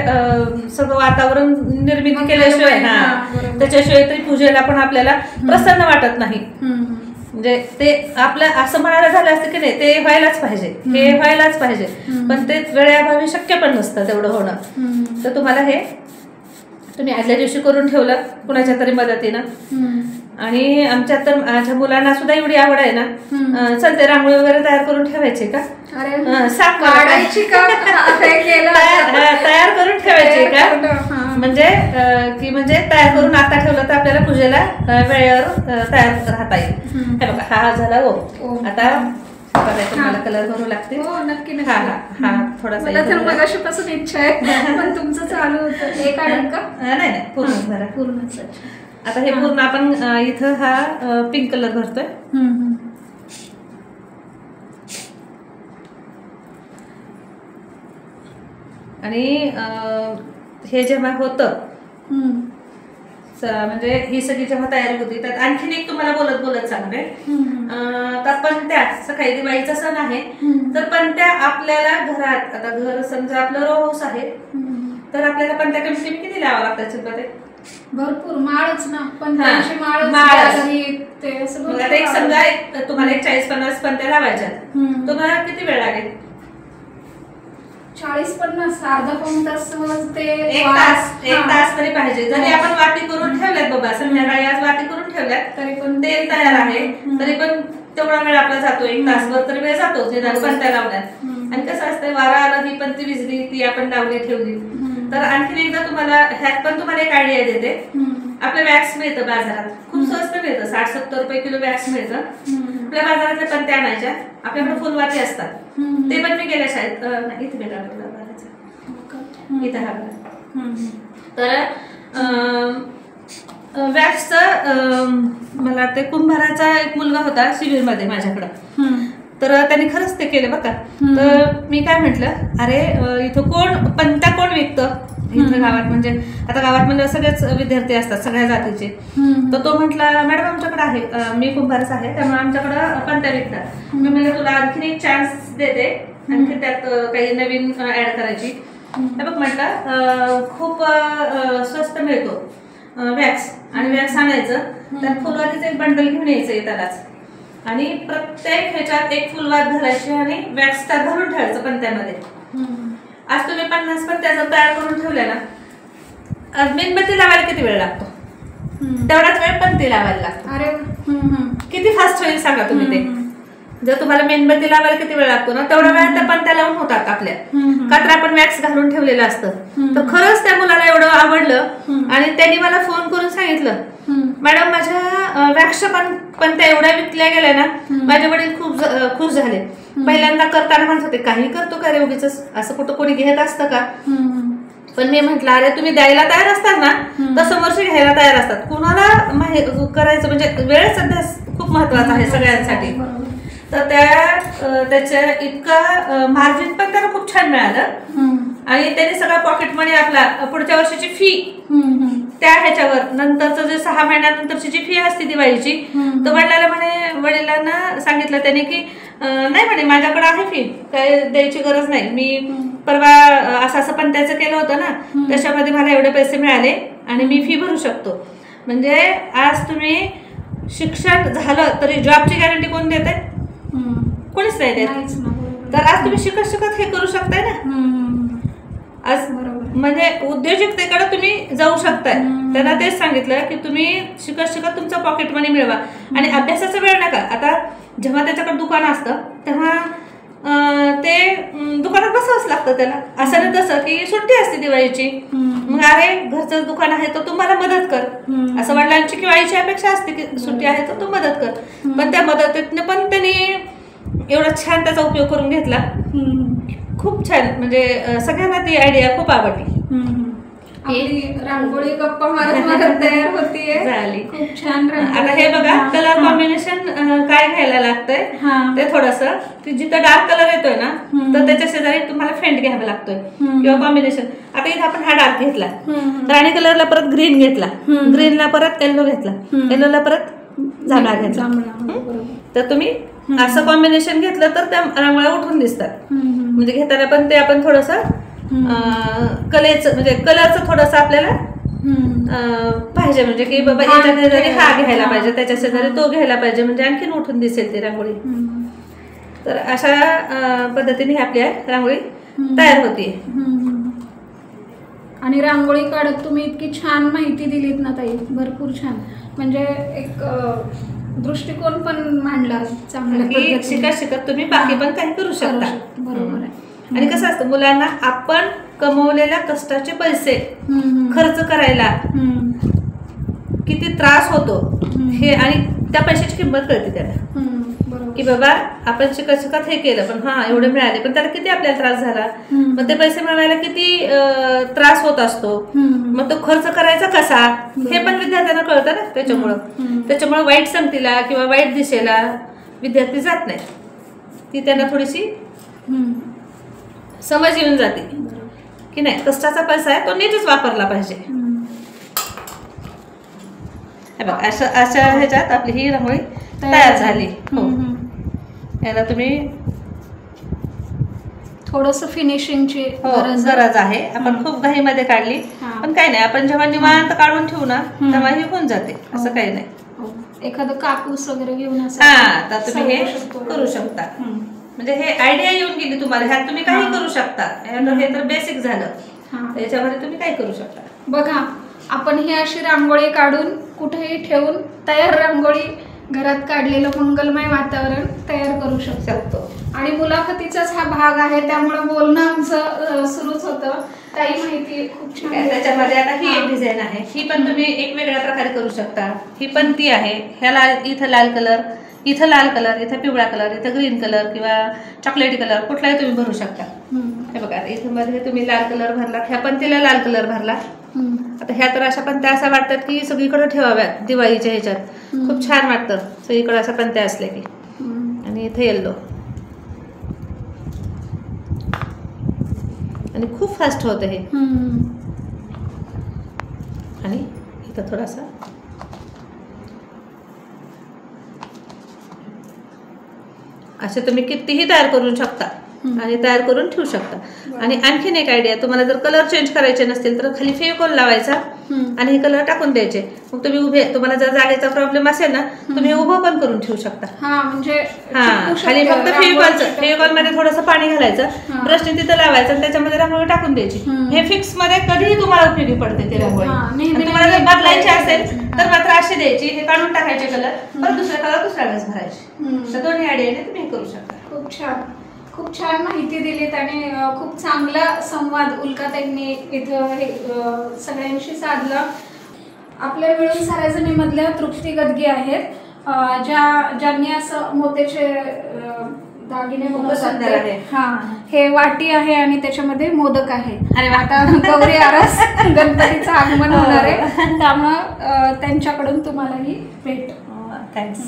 सगळं वातावरण निर्मिती केल्याशिवाय त्याच्याशिवाय तरी पूजेला पण आपल्याला प्रसन्न वाटत नाही. म्हणजे ते आपलं असं म्हणायला झालं असतं की नाही, ते व्हायलाच पाहिजे, हे व्हायलाच पाहिजे. पण ते वेळेअभावी शक्य पण नसतं तेवढं होणं. तर तुम्हाला हे तुम्ही आदल्या दिवशी करून ठेवलं कुणाच्या तरी मदतीनं. आणि आमच्यात तर माझ्या मुलांना सुद्धा एवढी आवड आहे ना, चलते रांगोळी वगैरे तयार करून ठेवायची का, सांग काढायची का, तयार करून ठेवायची का, म्हणजे की म्हणजे तयार करून आता ठेवलं तर आपल्याला पूजेला वेळेवर तयार राहता येईल. हे बघा, हा झाला ओम. आता मला कलर भरू लागते. हो नक्की. हा थोडासा मला तर मगाशीपासून इच्छा आहे, पण तुमचं चालू होतं. हे काढेल का? नाही पूर्ण भरा. पूर्णच. आता हे पूर्ण आपण इथं हा पिंक कलर भरतोय. आणि हे जेव्हा होतं, म्हणजे ही सगळी जेव्हा तयारी होती, त्यात आणखीन एक तुम्हाला बोलत सांगते. तर पणत्या, सकाळी दिवाळीचा सण आहे, तर पणत्या आपल्याला घरात, आता घर समजा आपलं रो हाऊस आहे, तर आपल्याला पणत्या कमीत कमी किती लावा लागतात? भरपूर. माळच ना, पण माळ. एक समजा तुम्हाला 40-50 पणत्या लावायच्या, तुम्हाला किती वेळ लागेल? 40-50, अर्धा पाऊण तास. ते एक तास तरी पाहिजे. जरी आपण वाटी करून ठेवल्यात बाबा, संध्याकाळी आज वाटी करून ठेवल्यात, तरी पण तेल तयार आहे, तरी पण तेवढा वेळ आपला जातो. 1 तासभर तरी वेळ जातो पणत्या लावण्यात. आणि कसं असतं, वारा आला ही पण ती विजली, ती आपण लावली ठेवली. तर आणखीन एकदा तुम्हाला ह्यात पण तुम्हाला एक आयडिया देते. आपलं वॅक्स मिळतं बाजारात, खूप स्वस्त मिळतं, 60-70 रुपये किलो वॅक्स मिळतं. आपल्या बाजारातल्या पणत्या आणायच्या. आपल्याकडे फुलवाती असतात, ते पण मी गेल्या शाळेत इथे भेटा इथं. तर वॅक्सचं मला वाटतं कुंभाराचा एक मुलगा होता शिबिरमध्ये माझ्याकडं, तर त्यांनी खरंच ते केलं बरं का. तर मी काय म्हटलं, अरे इथं पंत्या कोण विकतं इथं गावात, म्हणजे आता गावात म्हणजे सगळेच विद्यार्थी असतात सगळ्या जातीचे. तर तो म्हटला, मॅडम आमच्याकडे आहे, मी कुंभारच आहे त्यामुळे आमच्याकडं पंत्या विकतात. मी म्हणजे तुला आणखीन एक चान्स देते, आणखी त्यात काही नवीन ऍड करायची. हे बघ म्हटलं, खूप स्वस्त मिळतो वॅक्स, आणि वॅक्स आणायचं, त्यात फुलवातीचं एक बंडल घेऊन यायचं त्यालाच, आणि प्रत्येक ह्याच्यात एक फुलवात घालायची आणि वॅक्स त्यात घालून ठेवायचं पंत्यामध्ये. आज तुम्ही 50 पंत्या जर तयार करून ठेवल्या ना, मेणबत्ती लावायला किती वेळ लागतो, तेवढाच वेळ पंती लावायला लागतो. अरे किती फास्ट होईल सांगा तुम्ही ते. जर तुम्हाला मेणबत्ती लावायला किती वेळ लागतो ना, तेवढा वेळ त्या पंत्या लावून होतात आपल्या, का तर आपण वॅक्स घालून ठेवलेलं असतं. तर खरंच त्या मुलाला एवढं आवडलं आणि त्यांनी मला फोन करून सांगितलं, मॅडम माझ्या वॅक्सच्या पंत्या एवढ्या विकल्या गेल्या ना, माझे वडील खूप खुश झाले. पहिल्यांदा करताना म्हणत होते, काही करतो का रे उगीच, असं कुठं कोणी घेत असतं का. पण मी म्हटलं, अरे तुम्ही द्यायला तयार असतात ना, तर समोरचे घ्यायला तयार असतात. कुणाला करायचं म्हणजे वेळ सध्या खूप महत्वाचा आहे सगळ्यांसाठी. तर त्याच्या इतका मार्जिन पण त्याला खूप छान मिळालं, आणि त्यांनी सगळा पॉकेट मनी आपला पुढच्या वर्षाची फी त्या ह्याच्यावर, नंतरचं जे 6 महिन्यानंतरची जी फी असते दिवाळीची, तर वडिलांना सांगितलं त्याने की नाही म्हणे माझ्याकडे आहे फी, काय द्यायची गरज नाही. मी परवा असं पंत्याचं केलं होतं ना, त्याच्यामध्ये मला एवढे पैसे मिळाले आणि मी फी भरू शकतो. म्हणजे आज तुम्ही शिक्षण झालं तरी जॉबची गॅरंटी कोण देत आहे, कोणीच नाही देत. तर आज तुम्ही शिकत शिकत हे करू शकताय ना. आज म्हणजे उद्योजकतेकडे तुम्ही जाऊ शकताय. त्यांना तेच सांगितलं की तुम्ही शिकत शिकत तुमचं पॉकेट मनी मिळवा, आणि अभ्यासाचा वेळ नका. आता जेव्हा त्याच्याकडे दुकान असतं तेव्हा ते दुकानात बसावंच लागतं त्याला, असं नाही तसं की सुट्टी असते दिवाळीची, मग अरे घरचं दुकान आहे तर तू मला मदत कर, असं वडिलांची किंवा आईची अपेक्षा असते की सुट्टी आहे तर तू मदत कर. पण त्या मदतीने पण त्यांनी एवढा छान त्याचा उपयोग करून घेतला, खूप छान. म्हणजे सगळ्यांना ती आयडिया खूप आवडली. रांगोळी गप्पा मारत तयार होतीये, झाली खूप छान. आता हे बघा, कलर कॉम्बिनेशन काय घ्यायला लागतंय ते थोडंसं, की जिथं डार्क कलर येतोय ना, तर त्याच्या शेजारी तुम्हाला फेंट घ्यावा लागतोय किंवा कॉम्बिनेशन. आता इथे आपण हा डार्क घेतला, राणी कलरला परत ग्रीन घेतला, ग्रीनला परत येल्लो घेतला, येल्लोला परत जांभळा घेतला. तर तुम्ही असं कॉम्बिनेशन घेतलं तर त्या रांगोळ्या उठून दिसतात. म्हणजे घेताना पण ते आपण थोडंसं कलेचं म्हणजे कलरचं थोडंसं आपल्याला पाहिजे, म्हणजे की बाबा याच्या शेजारी हा घ्यायला पाहिजे, त्याच्या शेजारी तो घ्यायला पाहिजे, म्हणजे आणखीन उठून दिसेल ती रांगोळी. तर अशा पद्धतीने आपल्या रांगोळी तयार होती. आणि रांगोळी काढत तुम्ही इतकी छान माहिती दिलीत ना ताई, भरपूर छान. म्हणजे एक दृष्टिकोन पण मांडला चांगला. शिकत शिकत तुम्ही बाकी पण काही करू शकता. बरोबर आहे. आणि कसं असतं, मुलांना आपण कमवलेल्या कष्टाचे पैसे खर्च करायला किती त्रास होतो हे, आणि त्या पैशाची किंमत कळते त्याला, की बाबा आपण शिकत शिकत हे केलं पण हा एवढे मिळाले, पण त्याला किती आपल्याला त्रास झाला, मग ते पैसे मिळवायला किती त्रास होत असतो, मग तो खर्च करायचा कसा हे पण विद्यार्थ्यांना कळतं ना. त्याच्यामुळे वाईट संगतीला किंवा वाईट दिशेला विद्यार्थी जात नाही, ती त्यांना थोडीशी समज येऊन जाते की नाही, कष्टाचा पैसा आहे तो नीटच वापरला पाहिजे. अशा ह्याच्यात आपली ही रांगोळी तयार झाली. याला तुम्ही थोडस फिनिशिंगची गरज आहे. आपण खूप घाईमध्ये काढली, पण काही नाही, आपण जेव्हा निवांत काढून ठेवू ना तेव्हा ही होऊन जाते, असं काही नाही. एखादं कापूस वगैरे घेऊन तर तुम्ही हे करू शकता. म्हणजे हे आयडिया येऊन गेली तुम्हाला, ह्यात तुम्ही काही करू शकता. हे तर बेसिक झालं, त्याच्यामध्ये तुम्ही काही करू शकता. बघा, आपण ही अशी रांगोळी काढून कुठेही ठेवून तयार रांगोळी घरात काढलेलं मंगलमय वातावरण तयार करू शकतो. आणि मुलाखतीचाच हा भाग आहे, त्यामुळे बोलणं आमचं सुरूच होतं. काही माहिती खूप छान. त्याच्यामध्ये आता ही एक डिझाईन आहे, ही पण तुम्ही एक वेगळ्या प्रकारे करू शकता. ही पण ती आहे, ह्याला इथं लाल कलर, इथं लाल कलर, इथं पिवळा कलर, इथं ग्रीन कलर किंवा चॉकलेटी कलर कुठलाही तुम्ही भरू शकता. हे बघा, इथं मध्ये तुम्ही लाल कलर भरला, ह्या पण तिला लाल कलर भरला. आता ह्या तर अशा पण त्या असं वाटतात की सगळीकडे ठेवाव्यात दिवाळीच्या ह्याच्यात, खूप छान वाटतं सगळीकडे अशा पण त्या असल्या की. आणि इथं येल्लो, आणि खूप फास्ट होतं हे. हम्म. आणि इथं थोडासा असे तुम्ही कितीही तयार करू शकता आणि तयार करून ठेवू शकता. आणि आणखीन एक आयडिया, तुम्हाला जर कलर चेंज करायचे नसतील तर खाली फेविकॉल लावायचा आणि हे कलर टाकून द्यायचे. मग तुम्ही उभे, तुम्हाला जर जागेचा प्रॉब्लेम असेल ना तुम्ही उभं पण करून ठेवू शकता. हा म्हणजे खाली फक्त फेविकॉल मध्ये थोडंसं पाणी घालायचं, ब्रशने तिथं लावायचं आणि त्याच्यामध्ये रांगोळी टाकून द्यायची. हे फिक्स मध्ये कधीही तुम्हाला उपयोगी पडते ती रांगोळी. तुम्हाला जर बदलायची असेल तर मात्र अशी द्यायची, हे काढून टाकायचे कलर, परत दुसरे कलर दुसऱ्या वेळेस भरायचे. तर दोन्ही आयडियाने तुम्ही हे करू शकता. खूप छान, खूप छान माहिती दिलीत आणि खूप चांगला संवाद उल्काताईंनी इथं हे सगळ्यांशी साधला. आपल्या मिळून साऱ्या जणीमधल्या तृप्ती गदगे आहेत, ज्यांनी असं मोत्याचे दागिने बनवतात. हा, हे वाटी आहे आणि त्याच्यामध्ये मोदक आहे. अरे आता गौरी आरस गणपतीचं आगमन होणार आहे, त्यामुळं त्यांच्याकडून तुम्हालाही भेट. थँक्स.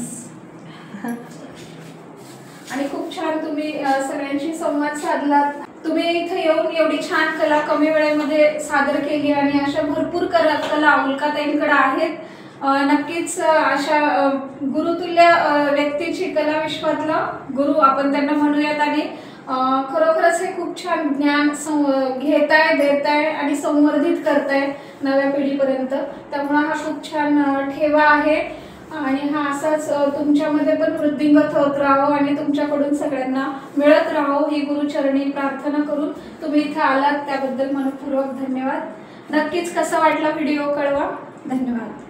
आणि खूप छान तुम्ही सगळ्यांशी संवाद साधलात. तुम्ही इथे येऊन एवढी छान कला कमी वेळेमध्ये सादर केली आणि अशा भरपूर कला उल्काताईंकडे आहेत. नक्कीच अशा गुरुतुल्य व्यक्तीची कला विश्वातला गुरु आपण त्यांना म्हणूयात. आणि खरोखरच हे खूप छान ज्ञान घेताय, देताय आणि संवर्धित करताय नव्या पिढीपर्यंत. त्यामुळे हा खूप छान ठेवा आहे आणि हा असाच तुमच्यामध्ये पण वृद्धिंगत होत राहो आणि तुमच्याकडून सगळ्यांना मिळत राहो ही गुरुचरणी प्रार्थना करून तुम्ही इथे आलात त्याबद्दल मनपूर्वक धन्यवाद. नक्कीच कसा वाटला व्हिडिओ कळवा. धन्यवाद.